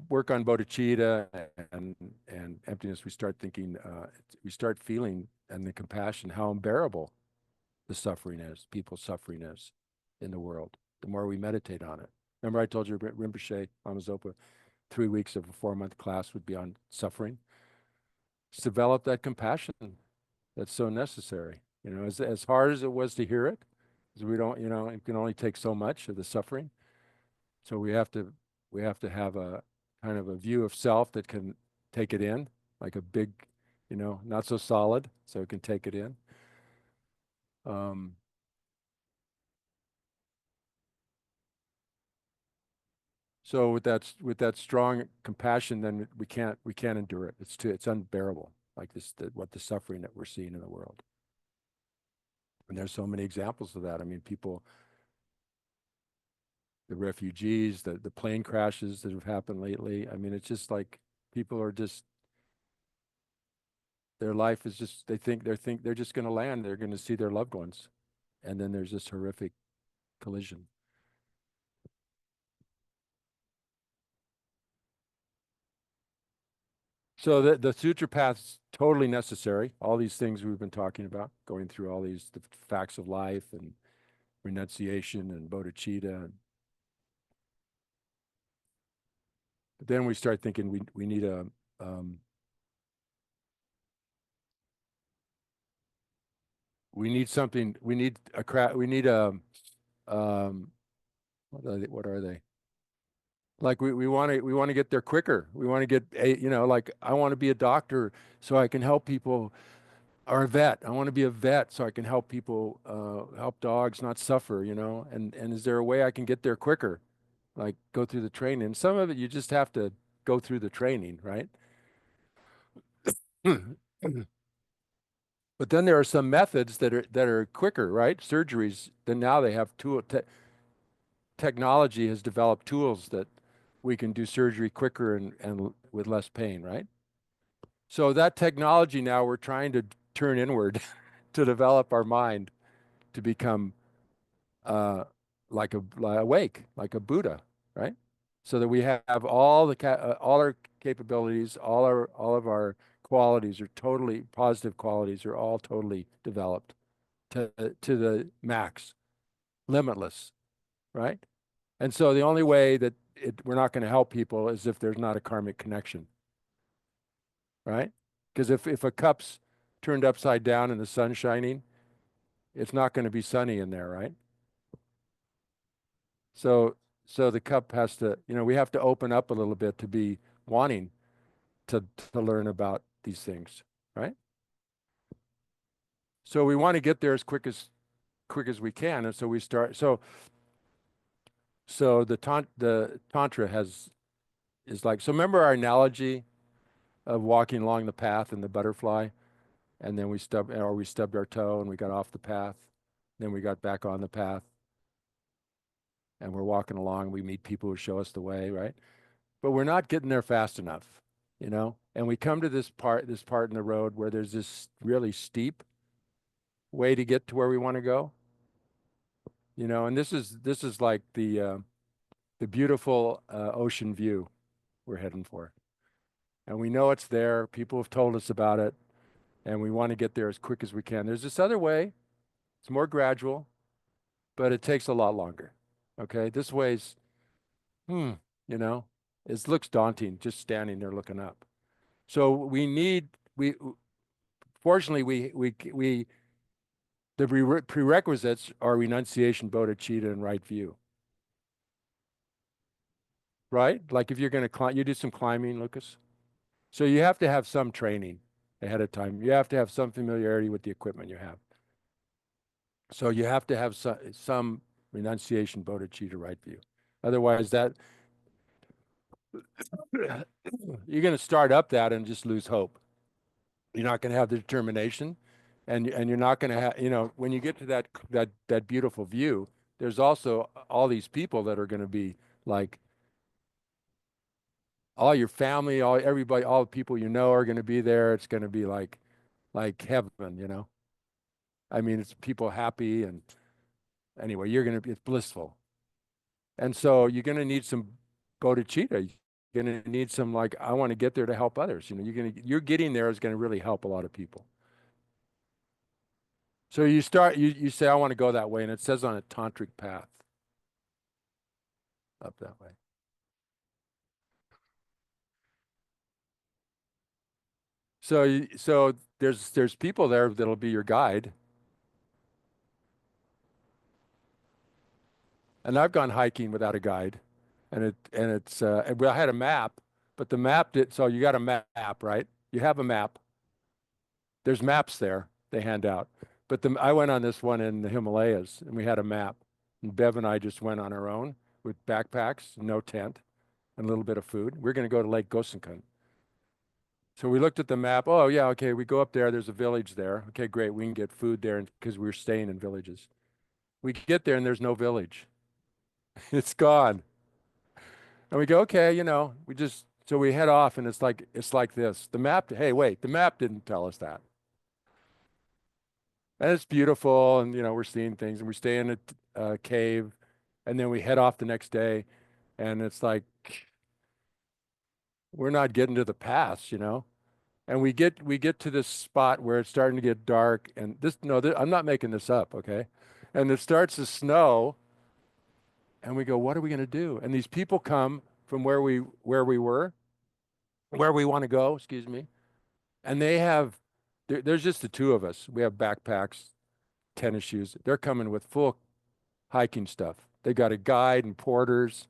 work on bodhicitta and emptiness, we start thinking, we start feeling, and the compassion, how unbearable the suffering is, people's suffering is in the world. The more we meditate on it. Remember, I told you Rinpoche, Lama Zopa, 3 weeks of a 4-month class would be on suffering. Just develop that compassion that's so necessary. As hard as it was to hear it, because we don't, it can only take so much of the suffering. So we have to have a kind of a view of self that can take it in, like a big, not so solid, so it can take it in. Um, so with that strong compassion, then we can't endure it. It's unbearable, like what the suffering that we're seeing in the world. And there's so many examples of that. I mean, people, the refugees, the plane crashes that have happened lately. I mean, it's just like people are just their life is just they think they're just going to land. They're going to see their loved ones, and then there's this horrific collision. So the sutra path's totally necessary. All these things we've been talking about, going through all the facts of life and renunciation and bodhicitta. But then we start thinking we need um, we need something. We need a We need um, what are they? Like we want to get there quicker. We want to get like I want to be a doctor so I can help people, or a vet. I want to be a vet so I can help people, help dogs not suffer, and is there a way I can get there quicker? Like go through the training. And some of it you just have to go through the training, right? But then there are some methods that are quicker, right? Surgeries. Then now they have technology has developed tools that we can do surgery quicker and with less pain, right? So that technology now we're trying to turn inward to develop our mind to become uh, like awake, like a Buddha, right? So that we have all our capabilities, all of our qualities are totally positive qualities are all totally developed to the max, limitless, right? And so the only way that we're not going to help people is if there's not a karmic connection, right? Because if a cup's turned upside down and the sun's shining, it's not going to be sunny in there, right? So so the cup has to, we have to open up a little bit to be wanting to learn about these things, right? So we want to get there as quick as we can, and so we start. So the tantra is like, so remember our analogy of walking along the path and the butterfly, and then we stubbed our toe and we got off the path, then we got back on the path, and we're walking along. We meet people who show us the way, right? But we're not getting there fast enough. And we come to this part in the road where there's this really steep way to get to where we want to go. And this is like the beautiful ocean view we're heading for, and we know it's there. People have told us about it, and we want to get there as quick as we can. There's this other way. It's more gradual, but it takes a lot longer. Okay, this way's hmm, you know, it looks daunting just standing there looking up. So we fortunately we the prerequisites are renunciation, bodhicitta, and right view. Right? Like if you're going to climb, you do some climbing, Lucas. So you have to have some training ahead of time. You have to have some familiarity with the equipment you have. So you have to have some renunciation, bodhicitta, right view. Otherwise, you're going to start up that and just lose hope. You're not going to have the determination, and you're not going to have, when you get to that beautiful view, there's also all these people that are going to be like all your family, everybody, all the people are going to be there. It's going to be like heaven. I mean, it's people happy, and anyway, it's blissful. And so you're going to need some bodhicitta. You're going to need some, like, I want to get there to help others. You're getting there is going to really help a lot of people. So you say, I want to go that way, and it says on a tantric path up that way. So there's people there that'll be your guide. And I've gone hiking without a guide. and we had a map, but the map did, so you got a map, right? You have a map. There's maps there they hand out. But I went on this one in the Himalayas and we had a map. And Bev and I just went on our own with backpacks, no tent, and a little bit of food. We're going to go to Lake Gosenkan. So we looked at the map. Oh, yeah, okay, we go up there. There's a village there. Okay, great. We can get food there because we were staying in villages. We get there and there's no village. It's gone. And we go, okay, so we head off and it's like this. The map, hey, wait, the map didn't tell us that. And it's beautiful, and we're seeing things, and we stay in a cave, and then we head off the next day, and it's like we're not getting to the pass. And we get to this spot where it's starting to get dark, and this no, I'm not making this up, okay? And it starts to snow, and we go, what are we going to do? And these people come from where we want to go, excuse me, and there's just the two of us. We have backpacks, tennis shoes. They're coming with full hiking stuff. They got a guide and porters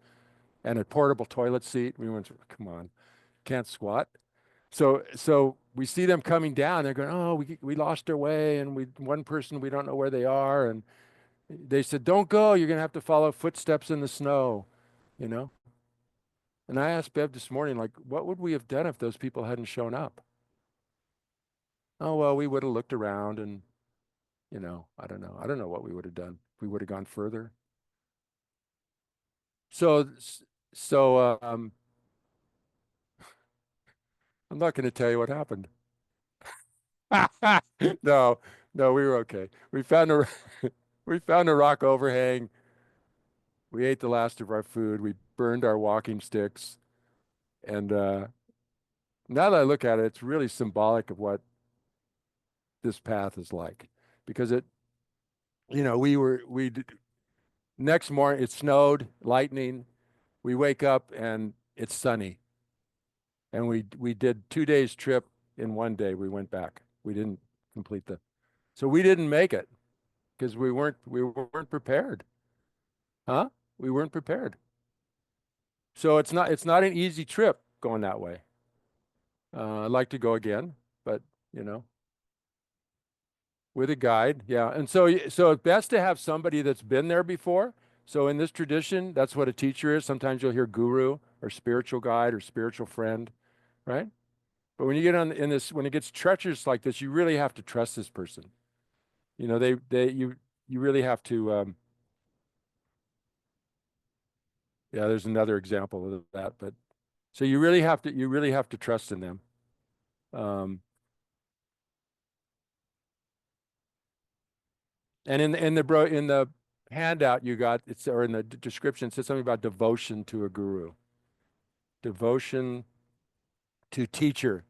and a portable toilet seat. We went, come on, can't squat. So we see them coming down. They're going, oh, we lost our way, and one person, we don't know where they are. And they said, don't go. You're gonna have to follow footsteps in the snow, you know. And I asked Bev this morning, like, what would we have done if those people hadn't shown up? Oh, well, we would have looked around and, I don't know. I don't know what we would have done. If we would have gone further. So, so I'm not going to tell you what happened. No, no, we were okay. We found a rock overhang. We ate the last of our food. We burned our walking sticks. And now that I look at it, it's really symbolic of what this path is like. Because next morning, it snowed, lightning. We wake up and it's sunny. And we did 2 days trip in one day. We went back. We didn't complete so we didn't make it because we weren't prepared. Huh? We weren't prepared. So it's not an easy trip going that way. I'd like to go again, but you know, with a guide, yeah. And so it's best to have somebody that's been there before. So in this tradition, that's what a teacher is. Sometimes you'll hear guru or spiritual guide or spiritual friend, right? But when you get when it gets treacherous like this, you really have to trust this person. You really have to. Yeah, there's another example of that, but so you really have to trust in them. Um, and in the handout you got or in the description it says something about devotion to a guru, devotion to teacher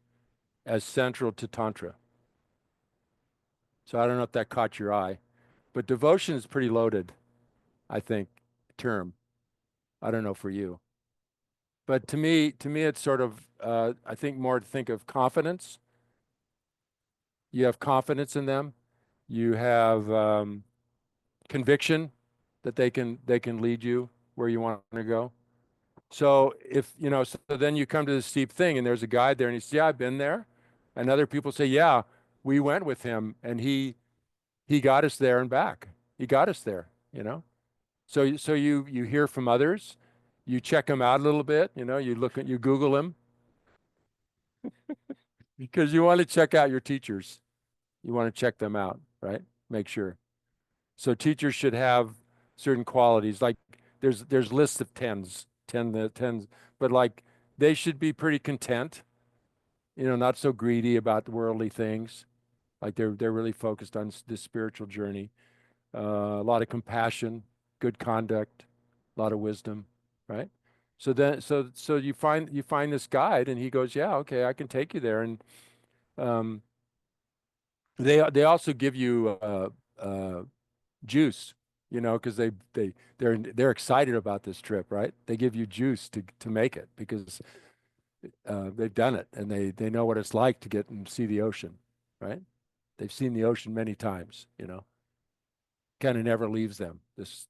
as central to tantra. So I don't know if that caught your eye, but devotion is pretty loaded, I think, term. I don't know for you. But to me, it's sort of, I think more to think of confidence. You have confidence in them. You have conviction that they can lead you where you want to go. So so then you come to the steep thing, and there's a guide there, and he says, "Yeah, I've been there," and other people say, "Yeah, we went with him, and he got us there and back. He got us there." So you hear from others, you check them out a little bit. You Google them because you want to check out your teachers. You want to check them out, right? Make sure. So teachers should have certain qualities. Like there's lists of tens, but like they should be pretty content. Not so greedy about the worldly things. Like they're really focused on this spiritual journey. A lot of compassion, good conduct, a lot of wisdom, right? So you find this guide, and he goes, yeah, okay, I can take you there, and um, they also give you juice, because they're excited about this trip, right? They give you juice to make it because they've done it and they know what it's like to get and see the ocean, right? They've seen the ocean many times, kind of never leaves them. This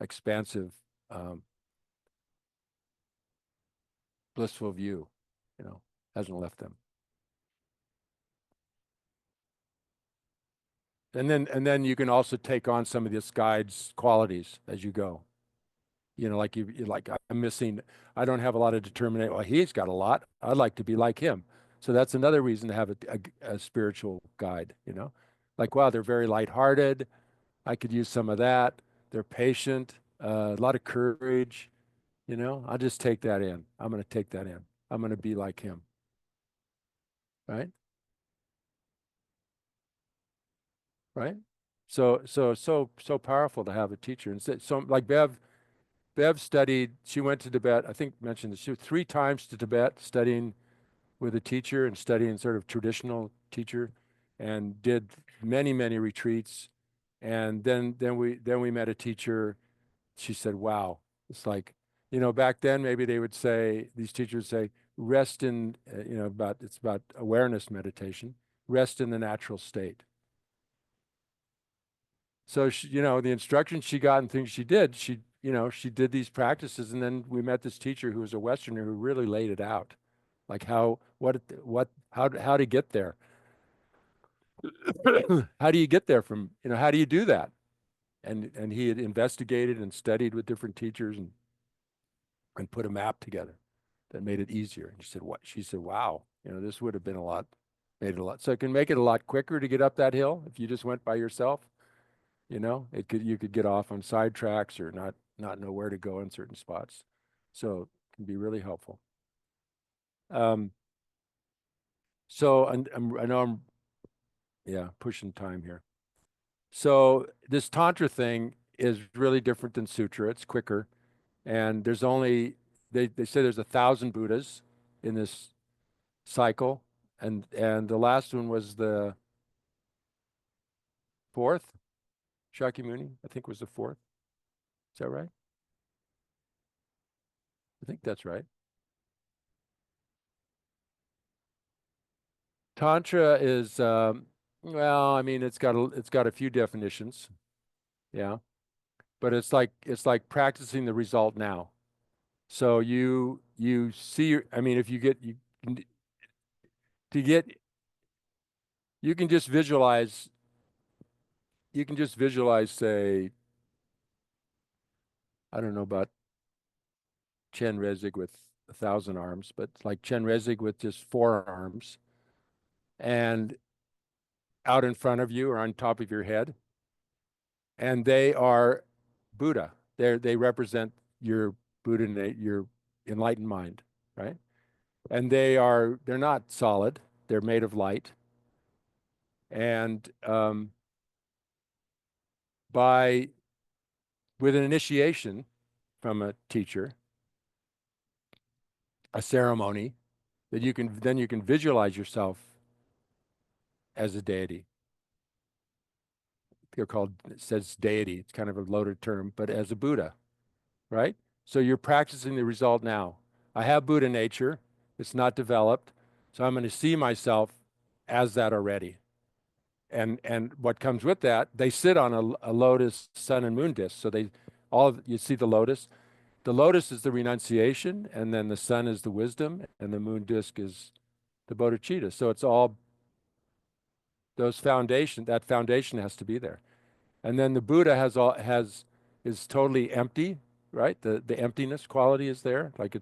expansive, um, blissful view, hasn't left them. And then you can also take on some of this guide's qualities as you go. Like you're like, I'm missing, I don't have a lot of determination. Well, he's got a lot. I'd like to be like him. So that's another reason to have a spiritual guide, Like, wow, they're very lighthearted. I could use some of that. They're patient, a lot of courage, I'll just take that in. I'm going to take that in. I'm going to be like him. Right? Right? So powerful to have a teacher. And so like Bev studied, she went to Tibet, I think mentioned this, she went 3 times to Tibet studying with a teacher and studying sort of traditional teacher, and did many, many retreats. And then we met a teacher. She said, wow, it's like, back then maybe they would say, these teachers say, rest in, it's about awareness meditation, rest in the natural state. So she, the instructions she got and things she did, she did these practices, and then we met this teacher who was a Westerner who really laid it out, like how to get there. How do you get there from, how do you do that? And he had investigated and studied with different teachers and put a map together that made it easier. And she said, what? She said, wow, this would have been made it a lot. So it can make it a lot quicker to get up that hill if you just went by yourself. You could get off on side tracks or not know where to go in certain spots. So it can be really helpful. So I know I'm pushing time here. So this Tantra thing is really different than Sutra. It's quicker. And there's only, they say there's 1,000 Buddhas in this cycle. And the last one was the fourth. Shakyamuni, I think, was the fourth. Is that right? I think that's right. Tantra is, well, I mean, it's got a few definitions. Yeah. But it's like practicing the result now. So you see I mean, if you get you to get you can just visualize say, I don't know about Chen Rezig with 1,000 arms, but like Chen Rezig with just 4 arms, and out in front of you or on top of your head, and they are Buddha. They represent your Buddha, your enlightened mind, right? And they're not solid. They're made of light. And by with an initiation from a teacher, a ceremony, that you can visualize yourself as a deity. They're called, it says deity. It's kind of a loaded term, but as a Buddha, right? So you're practicing the result now. I have Buddha nature. It's not developed. So I'm going to see myself as that already. And what comes with that, they sit on a lotus sun and moon disk. So you see the lotus. The lotus is the renunciation, and then the sun is the wisdom, and the moon disk is the bodhicitta. So it's all that foundation has to be there. And then the Buddha is totally empty, right? The emptiness quality is there. Like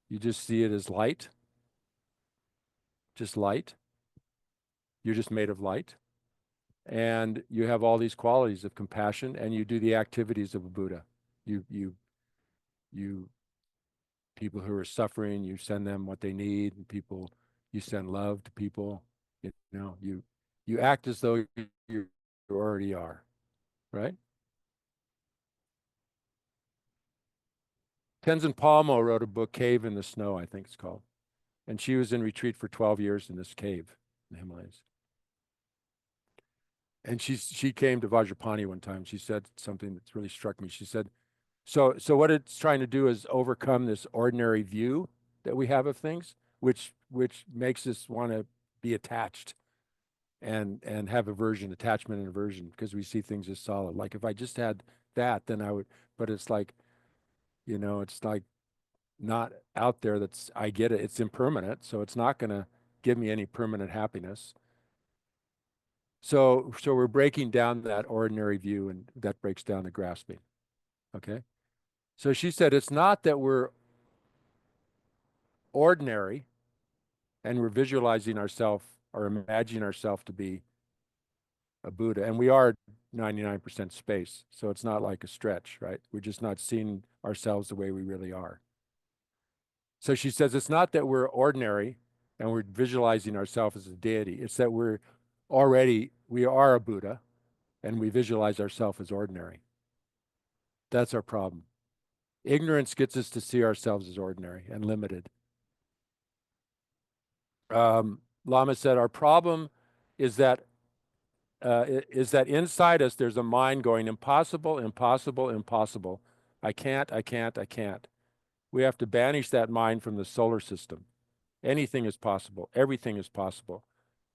you just see it as light, just light. You're just made of light. And you have all these qualities of compassion, and you do the activities of a Buddha. You people who are suffering, you send them what they need, and you send love to people. You act as though you already are, right? Tenzin Palmo wrote a book, Cave in the Snow, I think it's called. And she was in retreat for 12 years in this cave in the Himalayas. And she came to Vajrapani one time. She said something that's really struck me. She said, so what it's trying to do is overcome this ordinary view that we have of things, which makes us want to be attached and have attachment and aversion, because we see things as solid. Like if I just had that, then I would, but it's like, it's like not out there that's, I get it, it's impermanent, so it's not going to give me any permanent happiness. So we're breaking down that ordinary view, and that breaks down the grasping. Okay. So she said, it's not that we're ordinary and we're visualizing ourselves or imagining ourselves to be a Buddha, and we are 99% space. So it's not like a stretch, right? We're just not seeing ourselves the way we really are. So she says, it's not that we're ordinary and we're visualizing ourselves as a deity. It's that we are a Buddha and we visualize ourselves as ordinary. That's our problem. Ignorance gets us to see ourselves as ordinary and limited. Lama said, our problem is that inside us there's a mind going impossible, impossible, impossible. I can't, I can't, I can't. We have to banish that mind from the solar system. Anything is possible. Everything is possible.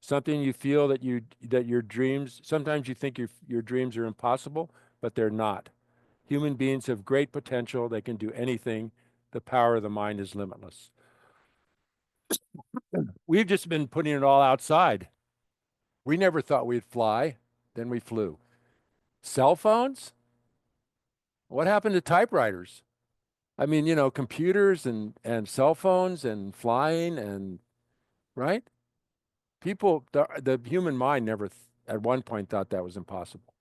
Something you feel that your dreams, sometimes you think your dreams are impossible, but they're not. Human beings have great potential. They can do anything. The power of the mind is limitless. We've just been putting it all outside. We never thought we'd fly, then we flew. Cell phones? What happened to typewriters? I mean, computers and cell phones and flying and, right? People, the human mind never at one point thought that was impossible.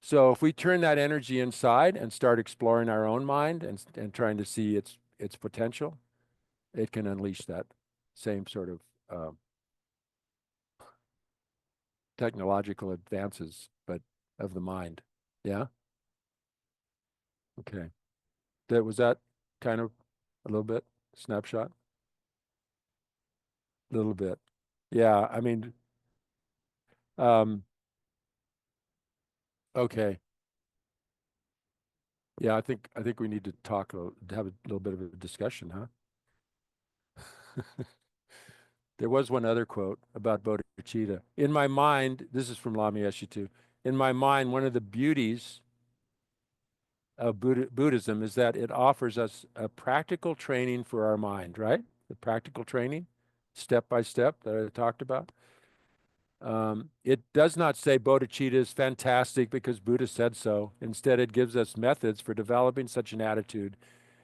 So if we turn that energy inside and start exploring our own mind and trying to see its potential, it can unleash that same sort of technological advances, but of the mind. Yeah. Okay. Was that kind of a little bit snapshot? A little bit. Yeah. I mean, um, okay. Yeah, I think we need to have a little bit of a discussion, huh? There was one other quote about bodhicitta. In my mind, this is from Lama Yeshe too. In my mind, one of the beauties of Buddhism is that it offers us a practical training for our mind, right? The practical training, step by step that I talked about. It does not say bodhicitta is fantastic because Buddha said so. Instead, it gives us methods for developing such an attitude,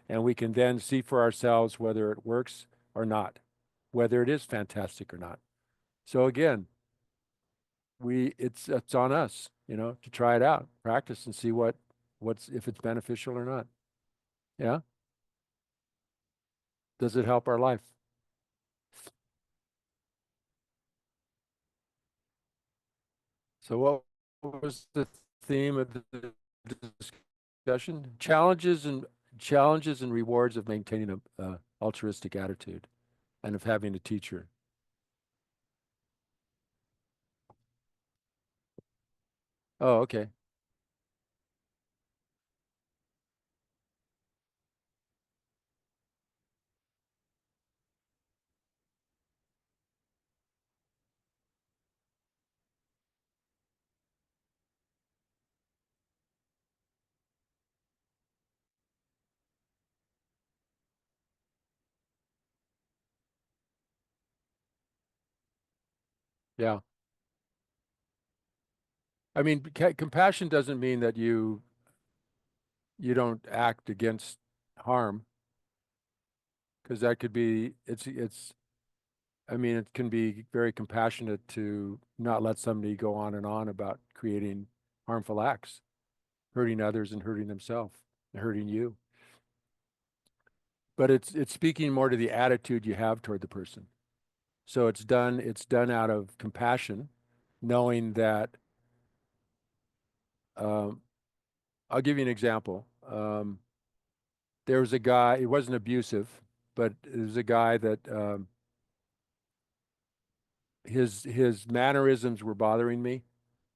and we can then see for ourselves whether it works or not, whether it is fantastic or not. So again, it's on us, to try it out, practice and see what's if it's beneficial or not. Yeah. Does it help our life? So what was the theme of the discussion? Challenges and rewards of maintaining a altruistic attitude and of having a teacher. Oh, okay. Yeah. I mean, compassion doesn't mean that you don't act against harm, because that could be it's I mean, it can be very compassionate to not let somebody go on and on about creating harmful acts, hurting others and hurting themselves, and hurting you. But it's speaking more to the attitude you have toward the person. So it's done out of compassion, knowing that um, I'll give you an example. There was a guy, it wasn't abusive, but it was a guy that his mannerisms were bothering me.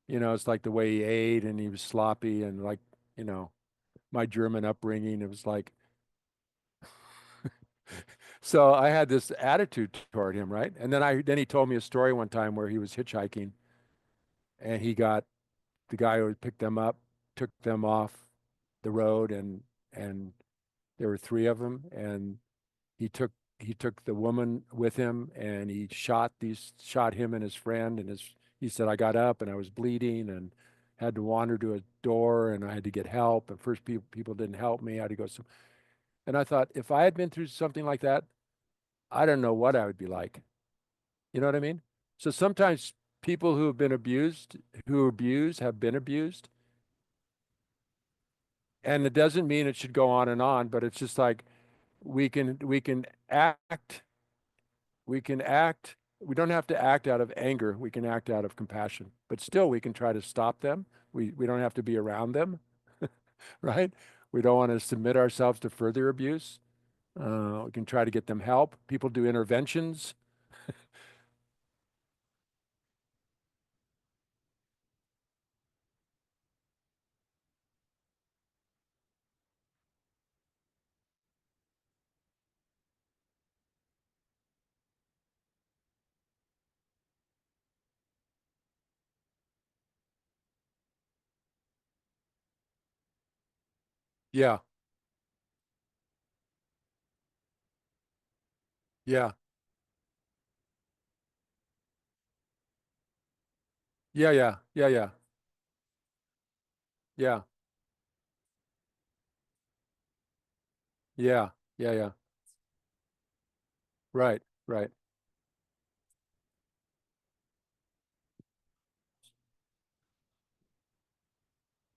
It's like the way he ate and he was sloppy and like, you know, my German upbringing, it was like, so I had this attitude toward him, right? And then he told me a story one time where he was hitchhiking and he got the guy who picked them up, took them off the road and There were three of them, and he took he took the woman with him, and he shot him and his friend. And he said, I got up and I was bleeding and had to wander to a door, and I had to get help. And first people didn't help me. I had to go some. And I thought, if I had been through something like that, I don't know what I would be like. You know what I mean? So sometimes people who have been abused, who abuse, have been abused, and it doesn't mean it should go on and on, but it's just like we can act, we can act. We don't have to act out of anger. We can act out of compassion, but still we can try to stop them. We don't have to be around them, right? We don't want to submit ourselves to further abuse. We can try to get them help. People do interventions. Yeah, yeah, yeah, yeah, yeah, yeah, yeah, yeah, yeah, yeah. Right, right.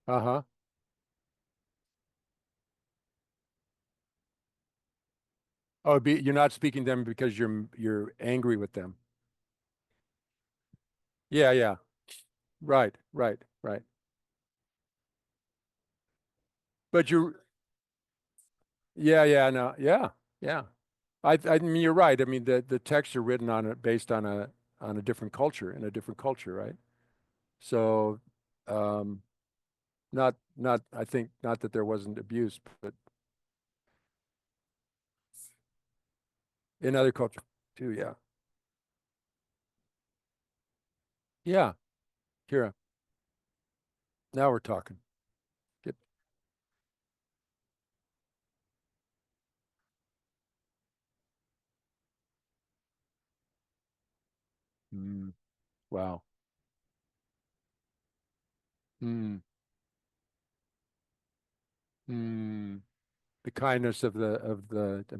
Uh-huh. Oh, you're not speaking to them because you're angry with them. Yeah, yeah. Right, right, right. But yeah, yeah, no, yeah, yeah. I mean, you're right. I mean, the texts are written on it based on a different culture, in a different culture, right? So, um, I think not that there wasn't abuse, but in other cultures too. Yeah, yeah. Kira, now we're talking. Get, mm, wow. Mm, mm. The kindness of of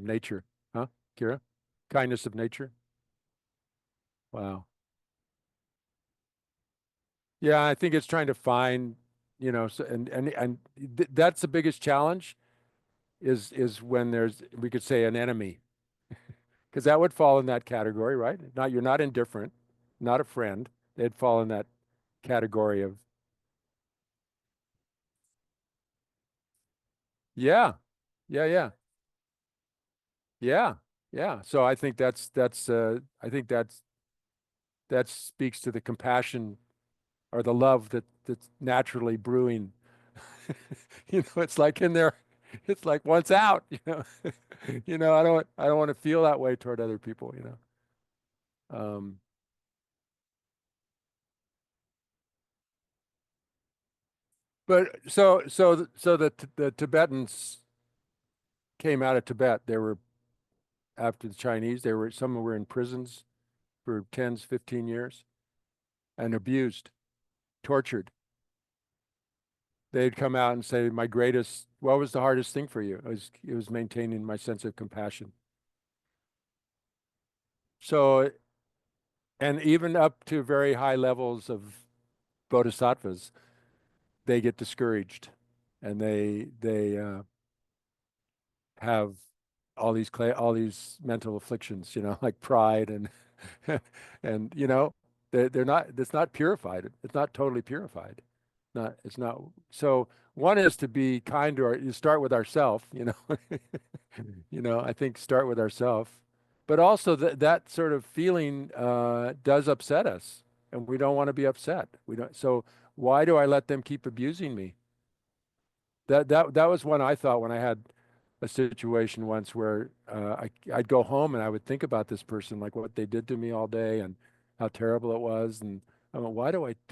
nature, huh, Kira? Kindness of nature. Wow. Yeah, I think it's trying to find, so, and that's the biggest challenge is when we could say an enemy, because that would fall in that category, right? Not You're not indifferent, not a friend. They'd fall in that category of yeah, yeah, yeah, yeah, yeah. So I think I think that speaks to the compassion or the love that's naturally brewing. It's like in there, it's like once out, I don't want to feel that way toward other people. Um, but the Tibetans came out of Tibet. They were after the Chinese. Some were in prisons for 10s, 15 years and abused, tortured. They'd come out and say, what was the hardest thing for you? It was maintaining my sense of compassion. So, and even up to very high levels of bodhisattvas, they get discouraged, and they have all these mental afflictions, like pride and and they're not it's not purified. It's not totally purified. Not It's not. So one is to be kind to you start with ourself. I think start with ourself, but also that sort of feeling does upset us, and we don't want to be upset. We don't. So why do I let them keep abusing me? That was one I thought when I had a situation once where I'd go home and I would think about this person, like what they did to me all day and how terrible it was. And I went,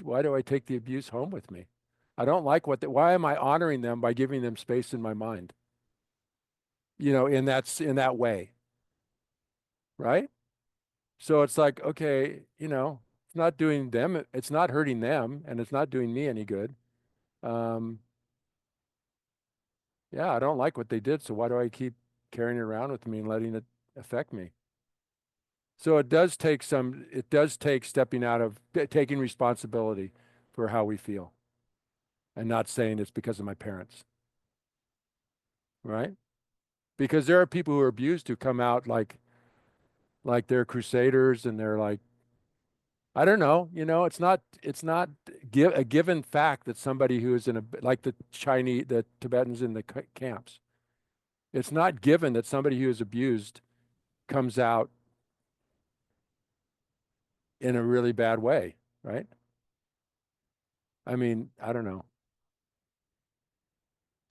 why do I take the abuse home with me? I don't like why am I honoring them by giving them space in my mind? in that way, right? So it's like, okay, it's not doing them, it's not hurting them, and it's not doing me any good. Um, yeah, I don't like what they did, so why do I keep carrying it around with me and letting it affect me? So it does take stepping out of taking responsibility for how we feel and not saying it's because of my parents, right? Because there are people who are abused who come out like they're crusaders and they're like, I don't know, it's not a given fact that somebody who is like the Tibetans in the camps. It's not given that somebody who is abused comes out in a really bad way, right? I mean, I don't know.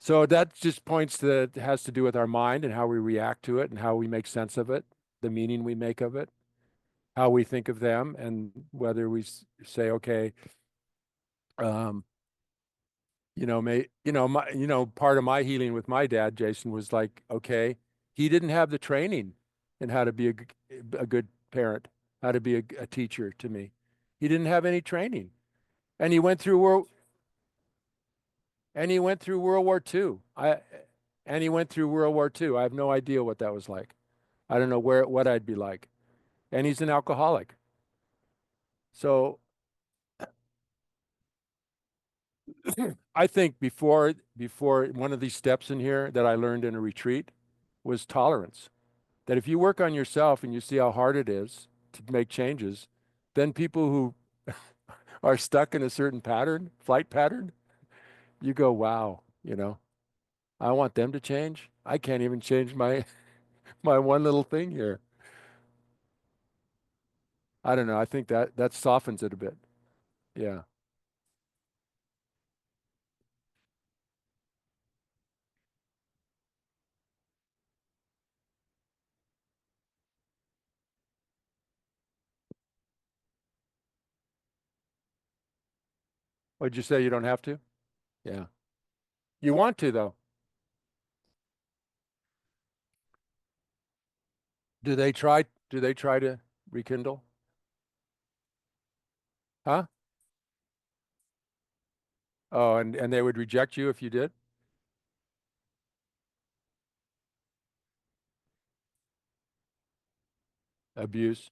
So that just points to that it has to do with our mind and how we react to it and how we make sense of it, the meaning we make of it, how we think of them, and whether we say, okay, um, part of my healing with my dad, Jason, was like, okay, he didn't have the training in how to be a good parent, how to be a teacher to me. He didn't have any training, and he went through World War II. And he went through World War II. I have no idea what that was like. I don't know what I'd be like. And he's an alcoholic. So I think before one of these steps in here that I learned in a retreat was tolerance. That if you work on yourself and you see how hard it is to make changes, then people who are stuck in a certain flight pattern, you go, wow, I want them to change. I can't even change my one little thing here. I don't know. I think that softens it a bit. Yeah. Would you say you don't have to? Yeah. You want to though. Do they try to rekindle? Huh? Oh, and they would reject you if you did? Abuse.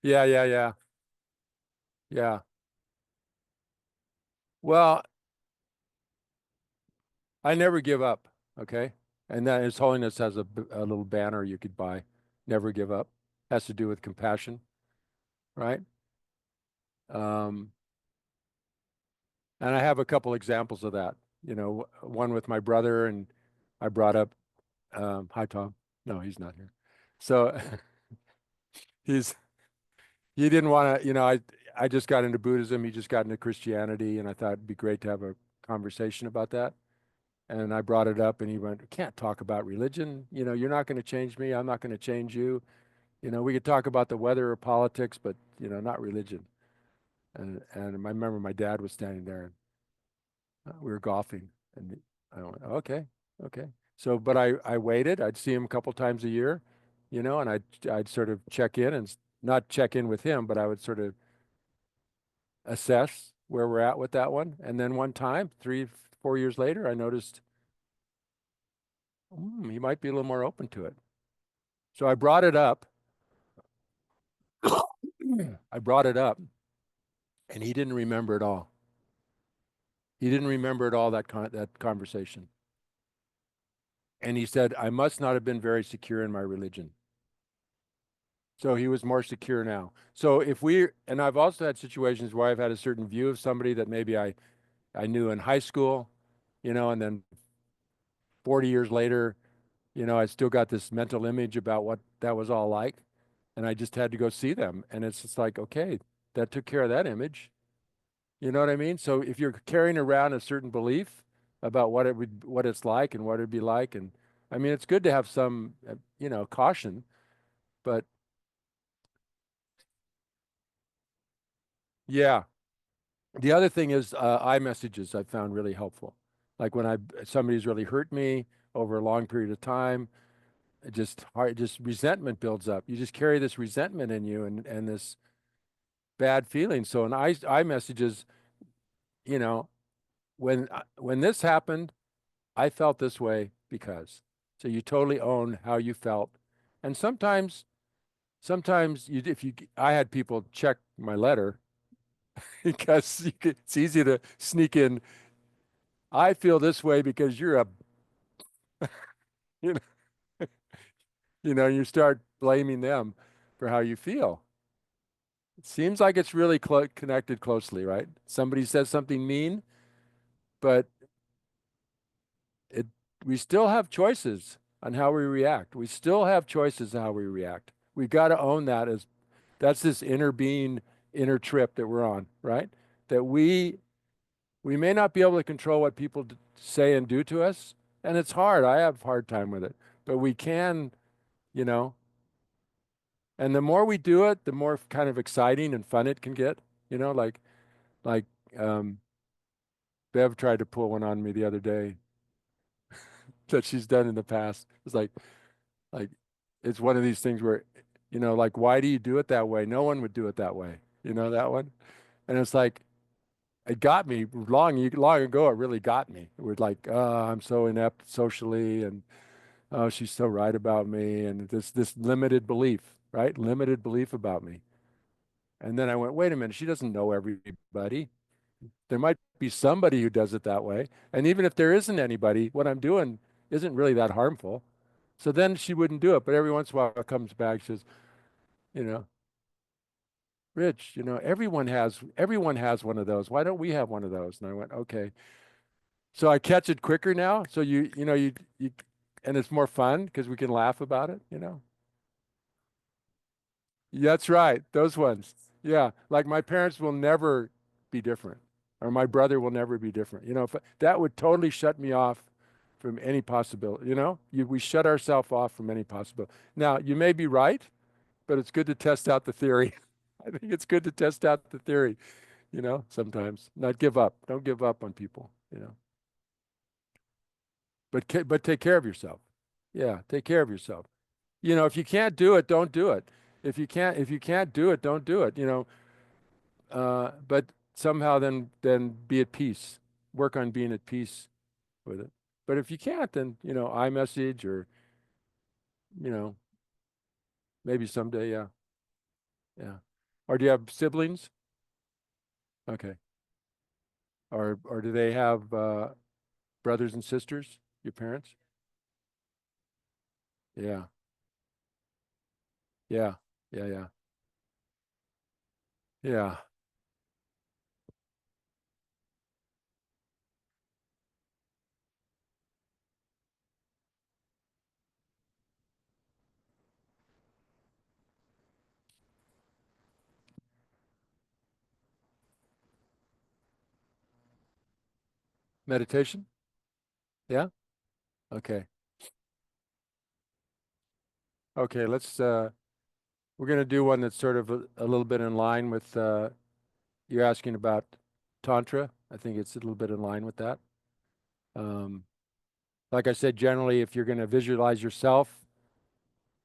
Yeah, yeah, yeah. Yeah. Well, I never give up, okay? And that His Holiness has a little banner you could buy. Never give up. Has to do with compassion, right? Um, and I have a couple examples of that. One with my brother, and I brought up, hi Tom. No, he's not here. So he's he didn't want to, I just got into Buddhism, he just got into Christianity, and I thought it'd be great to have a conversation about that. And I brought it up and he went, can't talk about religion. You're not going to change me. I'm not going to change you. We could talk about the weather or politics, but, not religion. And I remember my dad was standing there and we were golfing and I went, okay, okay. So, but I waited. I'd see him a couple times a year, and I'd sort of check in and not check in with him, but I would sort of assess where we're at with that one. And then one time, 4 years later, I noticed he might be a little more open to it. So I brought it up. I brought it up, and he didn't remember it all. He didn't remember at all that conversation. And he said, I must not have been very secure in my religion. So he was more secure now. So and I've also had situations where I've had a certain view of somebody that maybe I knew in high school, and then 40 years later, I still got this mental image about what that was all like. And I just had to go see them. And it's just like, okay, that took care of that image. You know what I mean? So if you're carrying around a certain belief about what it's like and what it'd be like, and I mean, it's good to have some, caution, but yeah. The other thing is iMessages I found really helpful. Like when somebody's really hurt me over a long period of time, just resentment builds up. You just carry this resentment in you and this bad feeling. So in I messages, you know, when this happened, I felt this way because. So you totally own how you felt. And sometimes I had people check my letter because it's easy to sneak in. I feel this way because you're a, you know, you start blaming them for how you feel. It seems like it's really connected closely, right? Somebody says something mean, but it we still have choices on how we react. We still have choices on how we react. We got to own that as that's this inner being, inner trip that we're on, right? That we may not be able to control what people say and do to us, and it's hard. I have a hard time with it, but we can, you know, and the more we do it, the more kind of exciting and fun it can get, like um, Bev tried to pull one on me the other day that she's done in the past. It's like it's one of these things where, like, why do you do it that way? No one would do it that way. You know that one? And it's like it got me long ago. It really got me. It was like, oh, I'm so inept socially, and oh, she's so right about me, and this limited belief, right? Limited belief about me. And then I went, wait a minute, she doesn't know everybody. There might be somebody who does it that way. And even if there isn't anybody, what I'm doing isn't really that harmful. So then she wouldn't do it. But every once in a while it comes back, she says, you know, Rich, everyone has one of those. Why don't we have one of those? And I went, okay. So I catch it quicker now. So you and it's more fun because we can laugh about it. That's right. Those ones. Yeah. Like my parents will never be different, or my brother will never be different. If that would totally shut me off from any possibility. We shut ourselves off from any possibility. Now, you may be right, but it's good to test out the theory. I think it's good to test out the theory, sometimes. Not give up. Don't give up on people. But take care of yourself. Yeah, take care of yourself. If you can't do it, don't do it. If you can't do it, don't do it. But somehow then be at peace. Work on being at peace with it. But if you can't, then iMessage or you know maybe someday, yeah, yeah. Or do you have siblings? Okay. Or do they have brothers and sisters? Your parents? Yeah, yeah, yeah, yeah, yeah. Meditation? Yeah. Okay. Okay. Let's. We're gonna do one that's sort of a little bit in line with you're asking about tantra. I think it's a little bit in line with that. Um, like I said, generally, if you're going to visualize yourself,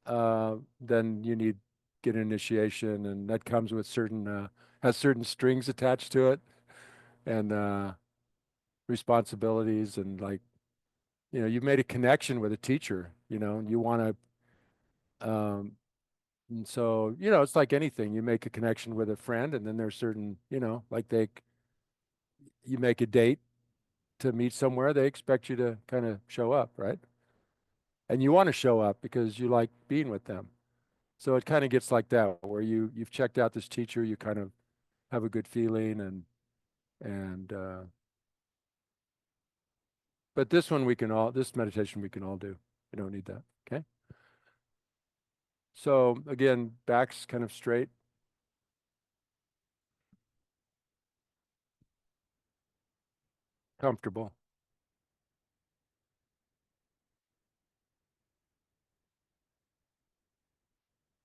then you need get an initiation, and that comes with has certain strings attached to it, and responsibilities, and like you've made a connection with a teacher, and you want to. And so it's like anything. You make a connection with a friend, and then there's certain, like you make a date to meet somewhere, they expect you to kind of show up, right? And you want to show up because you like being with them. So it kind of gets like that, where you've checked out this teacher, you kind of have a good feeling, and but this meditation we can all do. You don't need that. Okay. So again, back's kind of straight, comfortable.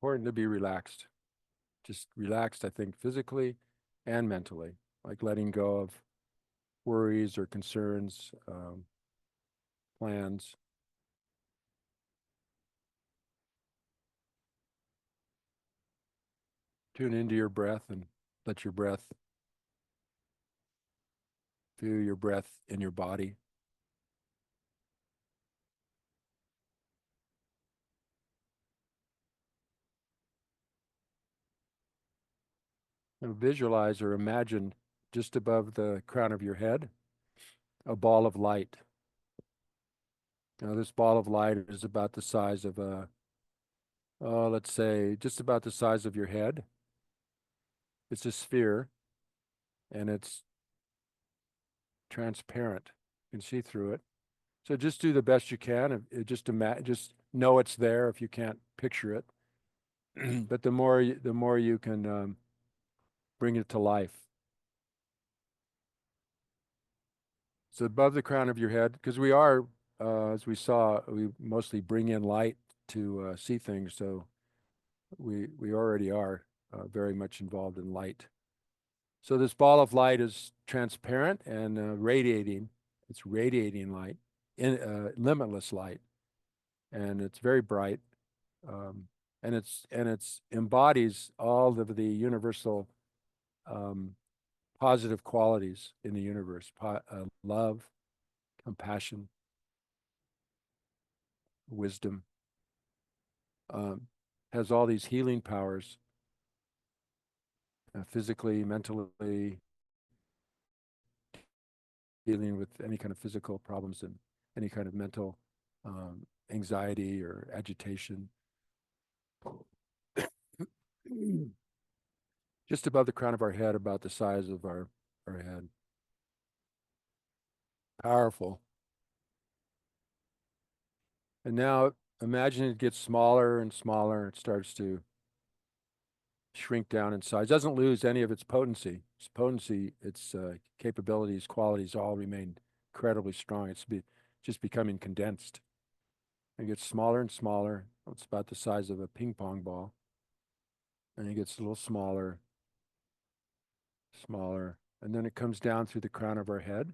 Important to be relaxed. Just relaxed, I think, physically and mentally, like letting go of worries or concerns, plans. Tune into your breath and let your breath, feel your breath in your body. And visualize or imagine just above the crown of your head a ball of light. Now, this ball of light is about the size of a, let's say, just about the size of your head. It's a sphere, and it's transparent. You can see through it. So just do the best you can. Just know it's there if you can't picture it. But the more you can bring it to life. So above the crown of your head, because we are, as we saw, we mostly bring in light to see things. So we already are very much involved in light. So this ball of light is transparent and radiating. It's radiating light, limitless light, and it's very bright. And it's embodies all of the universal um, positive qualities in the universe: love, compassion, wisdom. Um, has all these healing powers, physically, mentally, dealing with any kind of physical problems and any kind of mental anxiety or agitation. Just above the crown of our head, about the size of our head. Powerful. And now imagine it gets smaller and smaller. It starts to shrink down in size. Doesn't lose any of its potency. Its capabilities, qualities all remain incredibly strong. Just becoming condensed. It gets smaller and smaller. It's about the size of a ping pong ball. And it gets a little smaller, smaller. And then it comes down through the crown of our head.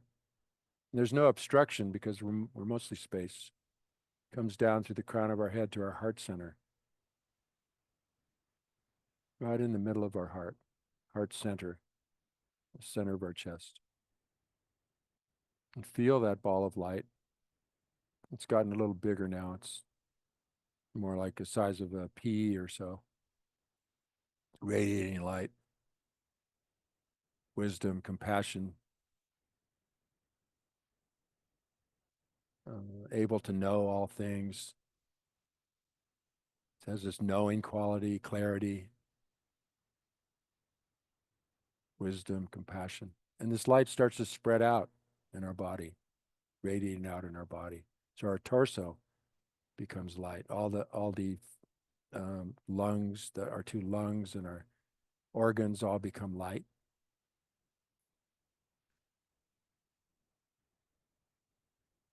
And there's no obstruction because we're mostly space. Comes down through the crown of our head to our heart center. Right in the middle of our heart center, the center of our chest. And feel that ball of light. It's gotten a little bigger now. It's more like the size of a pea or so. Radiating light, wisdom, compassion, able to know all things. It has this knowing quality, clarity, wisdom, compassion. And this light starts to spread out in our body, radiating out in our body. So our torso becomes light. All the lungs, our two lungs and our organs all become light.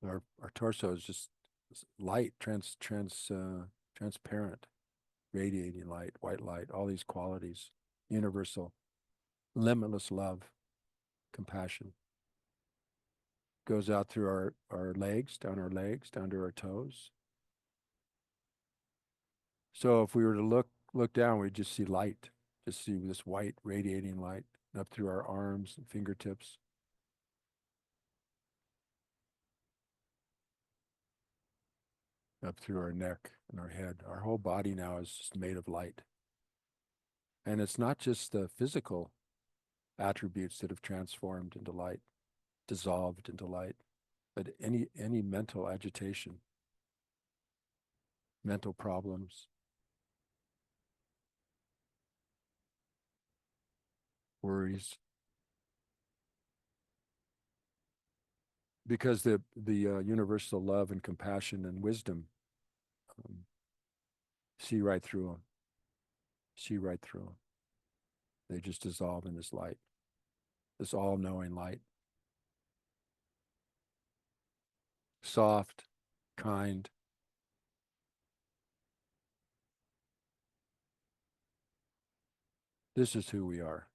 Our torso is just light, transparent, radiating light, white light, all these qualities, universal, limitless love, compassion. Goes out through our legs, down to our toes. So if we were to look down, we'd just see light, just see this white radiating light up through our arms and fingertips. Up through our neck and our head. Our whole body now is just made of light. And it's not just the physical attributes that have transformed into light, dissolved into light, but any mental agitation, mental problems, worries. Because the universal love and compassion and wisdom um, see right through them. See right through them. They just dissolve in this light, this all-knowing light. Soft, kind. This is who we are.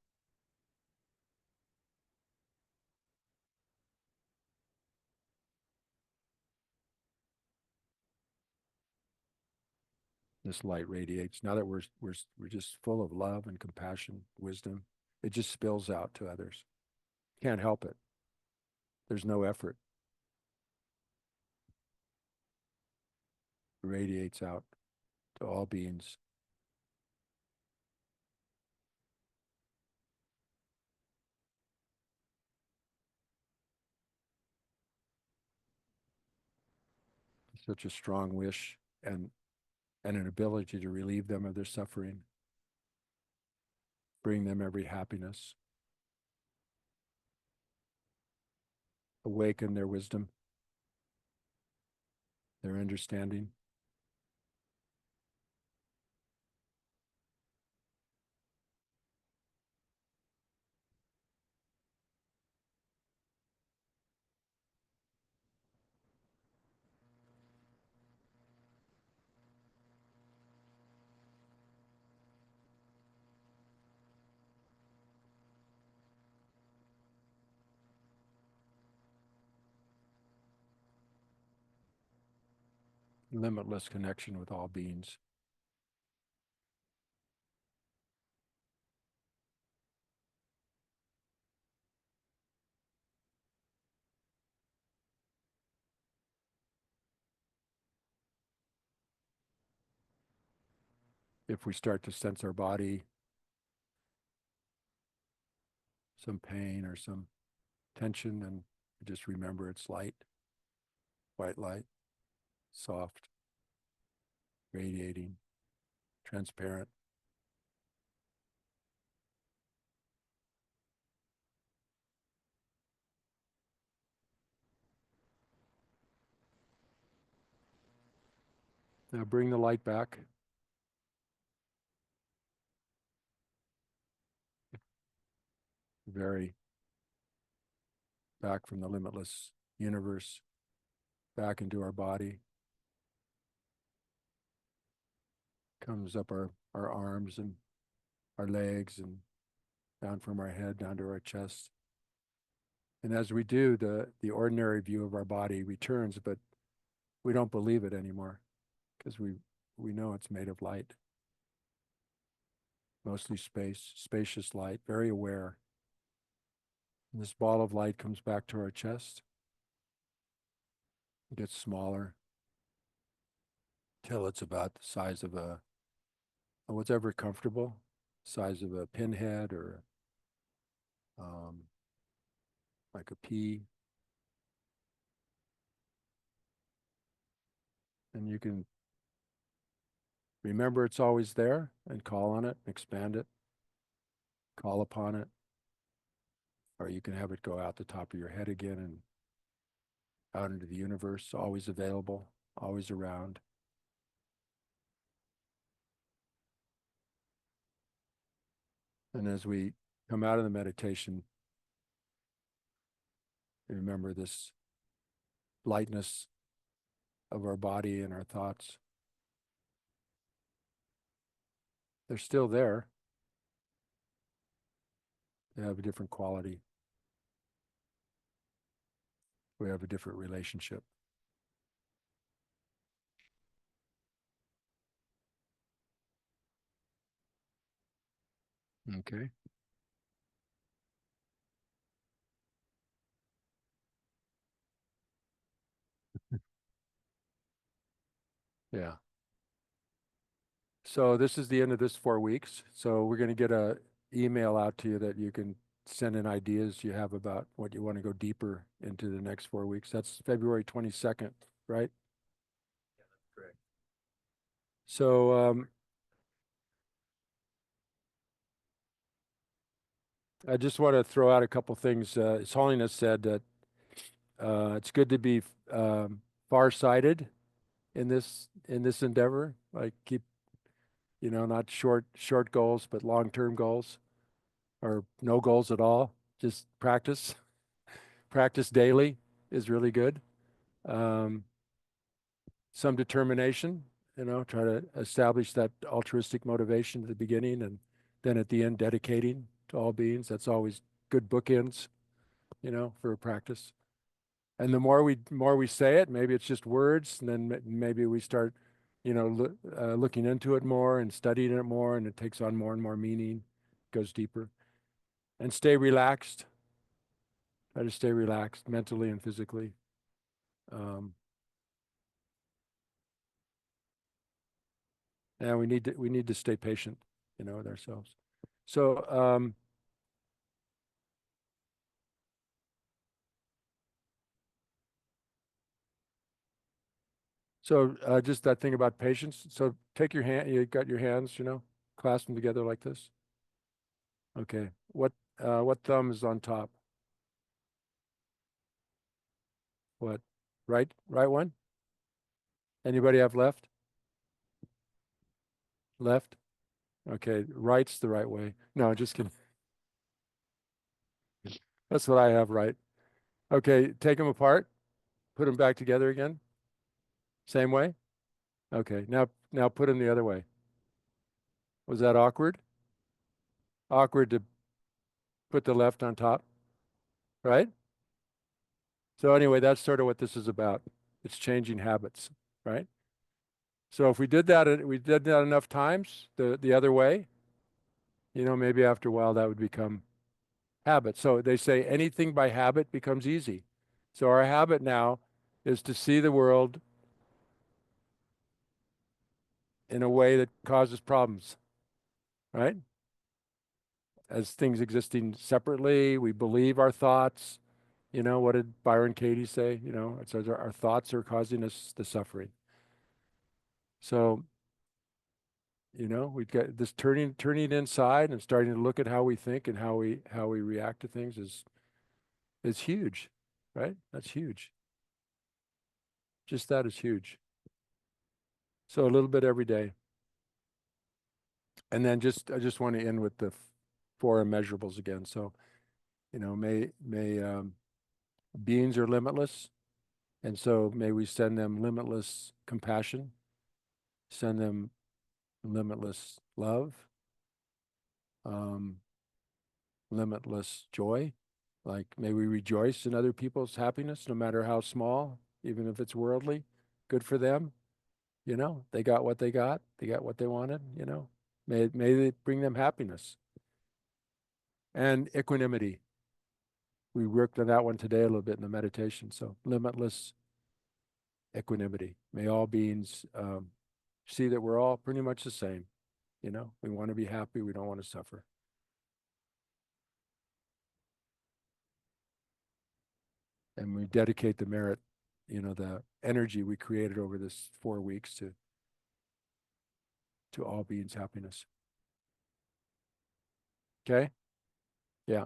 This light radiates. Now that we're just full of love and compassion, wisdom, it just spills out to others. Can't help it. There's no effort. It radiates out to all beings. Such a strong wish and an ability to relieve them of their suffering, bring them every happiness, awaken their wisdom, their understanding. Limitless connection with all beings. If we start to sense our body, some pain or some tension, then just remember it's light, white light, soft, radiating, transparent. Now bring the light back. Very back from the limitless universe, back into our body. Comes up our arms and our legs and down from our head down to our chest. And as we do, the ordinary view of our body returns, but we don't believe it anymore because we know it's made of light. Mostly spacious light, very aware. And this ball of light comes back to our chest. It gets smaller till it's about the size of whatever comfortable, size of a pinhead or like a pea. And you can remember it's always there and call on it, expand it, call upon it. Or you can have it go out the top of your head again and out into the universe, always available, always around. And as we come out of the meditation, remember this lightness of our body and our thoughts. They're still there. They have a different quality. We have a different relationship. Okay. Yeah. So this is the end of this 4 weeks. So we're going to get a email out to you that you can send in ideas you have about what you want to go deeper into the next 4 weeks. That's February 22nd, right? Yeah, that's correct. So I just want to throw out a couple things. His Holiness said that it's good to be far-sighted in this endeavor. Like keep, not short goals, but long-term goals, or no goals at all. Just practice. Practice daily is really good. Some determination, try to establish that altruistic motivation at the beginning, and then at the end, dedicating to all beings. That's always good bookends, for a practice. And the more we say it, maybe it's just words, and then maybe we start looking into it more and studying it more, and it takes on more and more meaning, goes deeper. And stay relaxed. Try to stay relaxed mentally and physically. And we need to stay patient, with ourselves. So just that thing about patience. So take your hand, you got your hands, clasp them together like this. Okay. What thumb is on top? What? Right one? Anybody have left? Left? Okay. Right's the right way. No, just kidding. That's what I have, right. Okay. Take them apart. Put them back together again. Same way? Okay. Now put them the other way. Was that awkward? Awkward to put the left on top, right? So anyway, that's sort of what this is about. It's changing habits, right? So if we did that enough times, the other way, maybe after a while that would become habit. So they say anything by habit becomes easy. So our habit now is to see the world in a way that causes problems, right? As things existing separately, we believe our thoughts. What did Byron Katie say? It says our thoughts are causing us the suffering. So, we've got this turning inside and starting to look at how we think and how we react to things is huge, right? That's huge. Just that is huge. So a little bit every day. And then I just want to end with the four immeasurables again. So, may beings are limitless. And so may we send them limitless compassion, send them limitless love, limitless joy. Like, may we rejoice in other people's happiness, no matter how small, even if it's worldly, good for them. They got what they got what they wanted, May they bring them happiness. And equanimity. We worked on that one today a little bit in the meditation. So limitless equanimity. May all beings see that we're all pretty much the same. We want to be happy. We don't want to suffer. And we dedicate the merit, the energy we created over this 4 weeks to all beings' happiness. Okay? Yeah.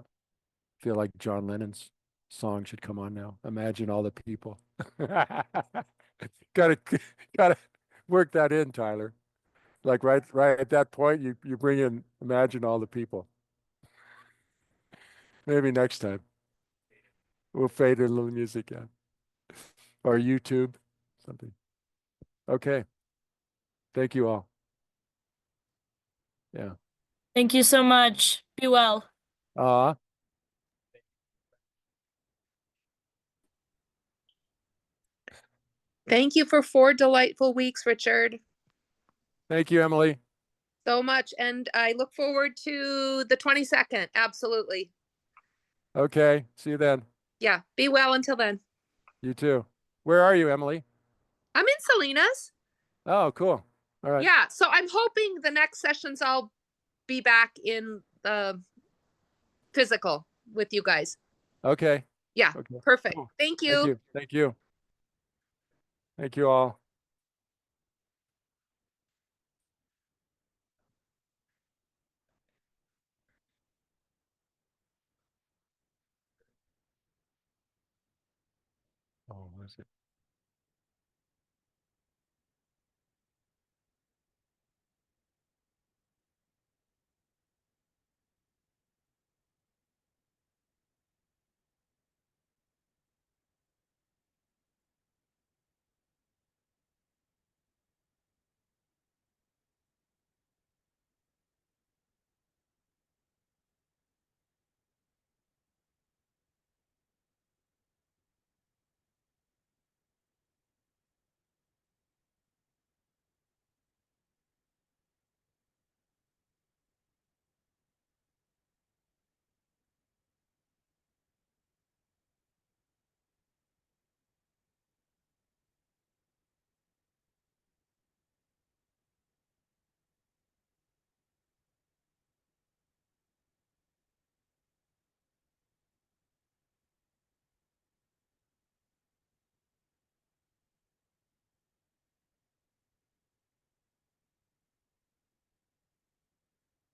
Feel like John Lennon's song should come on now. Imagine all the people. gotta gotta work that in, Tyler. Like right at that point, you bring in imagine all the people. Maybe next time we'll fade in a little music, yeah. Or YouTube, something. Okay. Thank you all. Yeah. Thank you so much. Be well. Thank you for 4 delightful weeks, Richard. Thank you, Emily. So much. And I look forward to the 22nd. Absolutely. Okay. See you then. Yeah. Be well until then. You too. Where are you, Emily? I'm in Salinas. Oh, cool. All right. Yeah. So I'm hoping the next sessions I'll be back in the physical with you guys. Okay. Yeah. Okay. Perfect. Cool. Thank you. Thank you. Thank you. Thank you all. Oh, was it?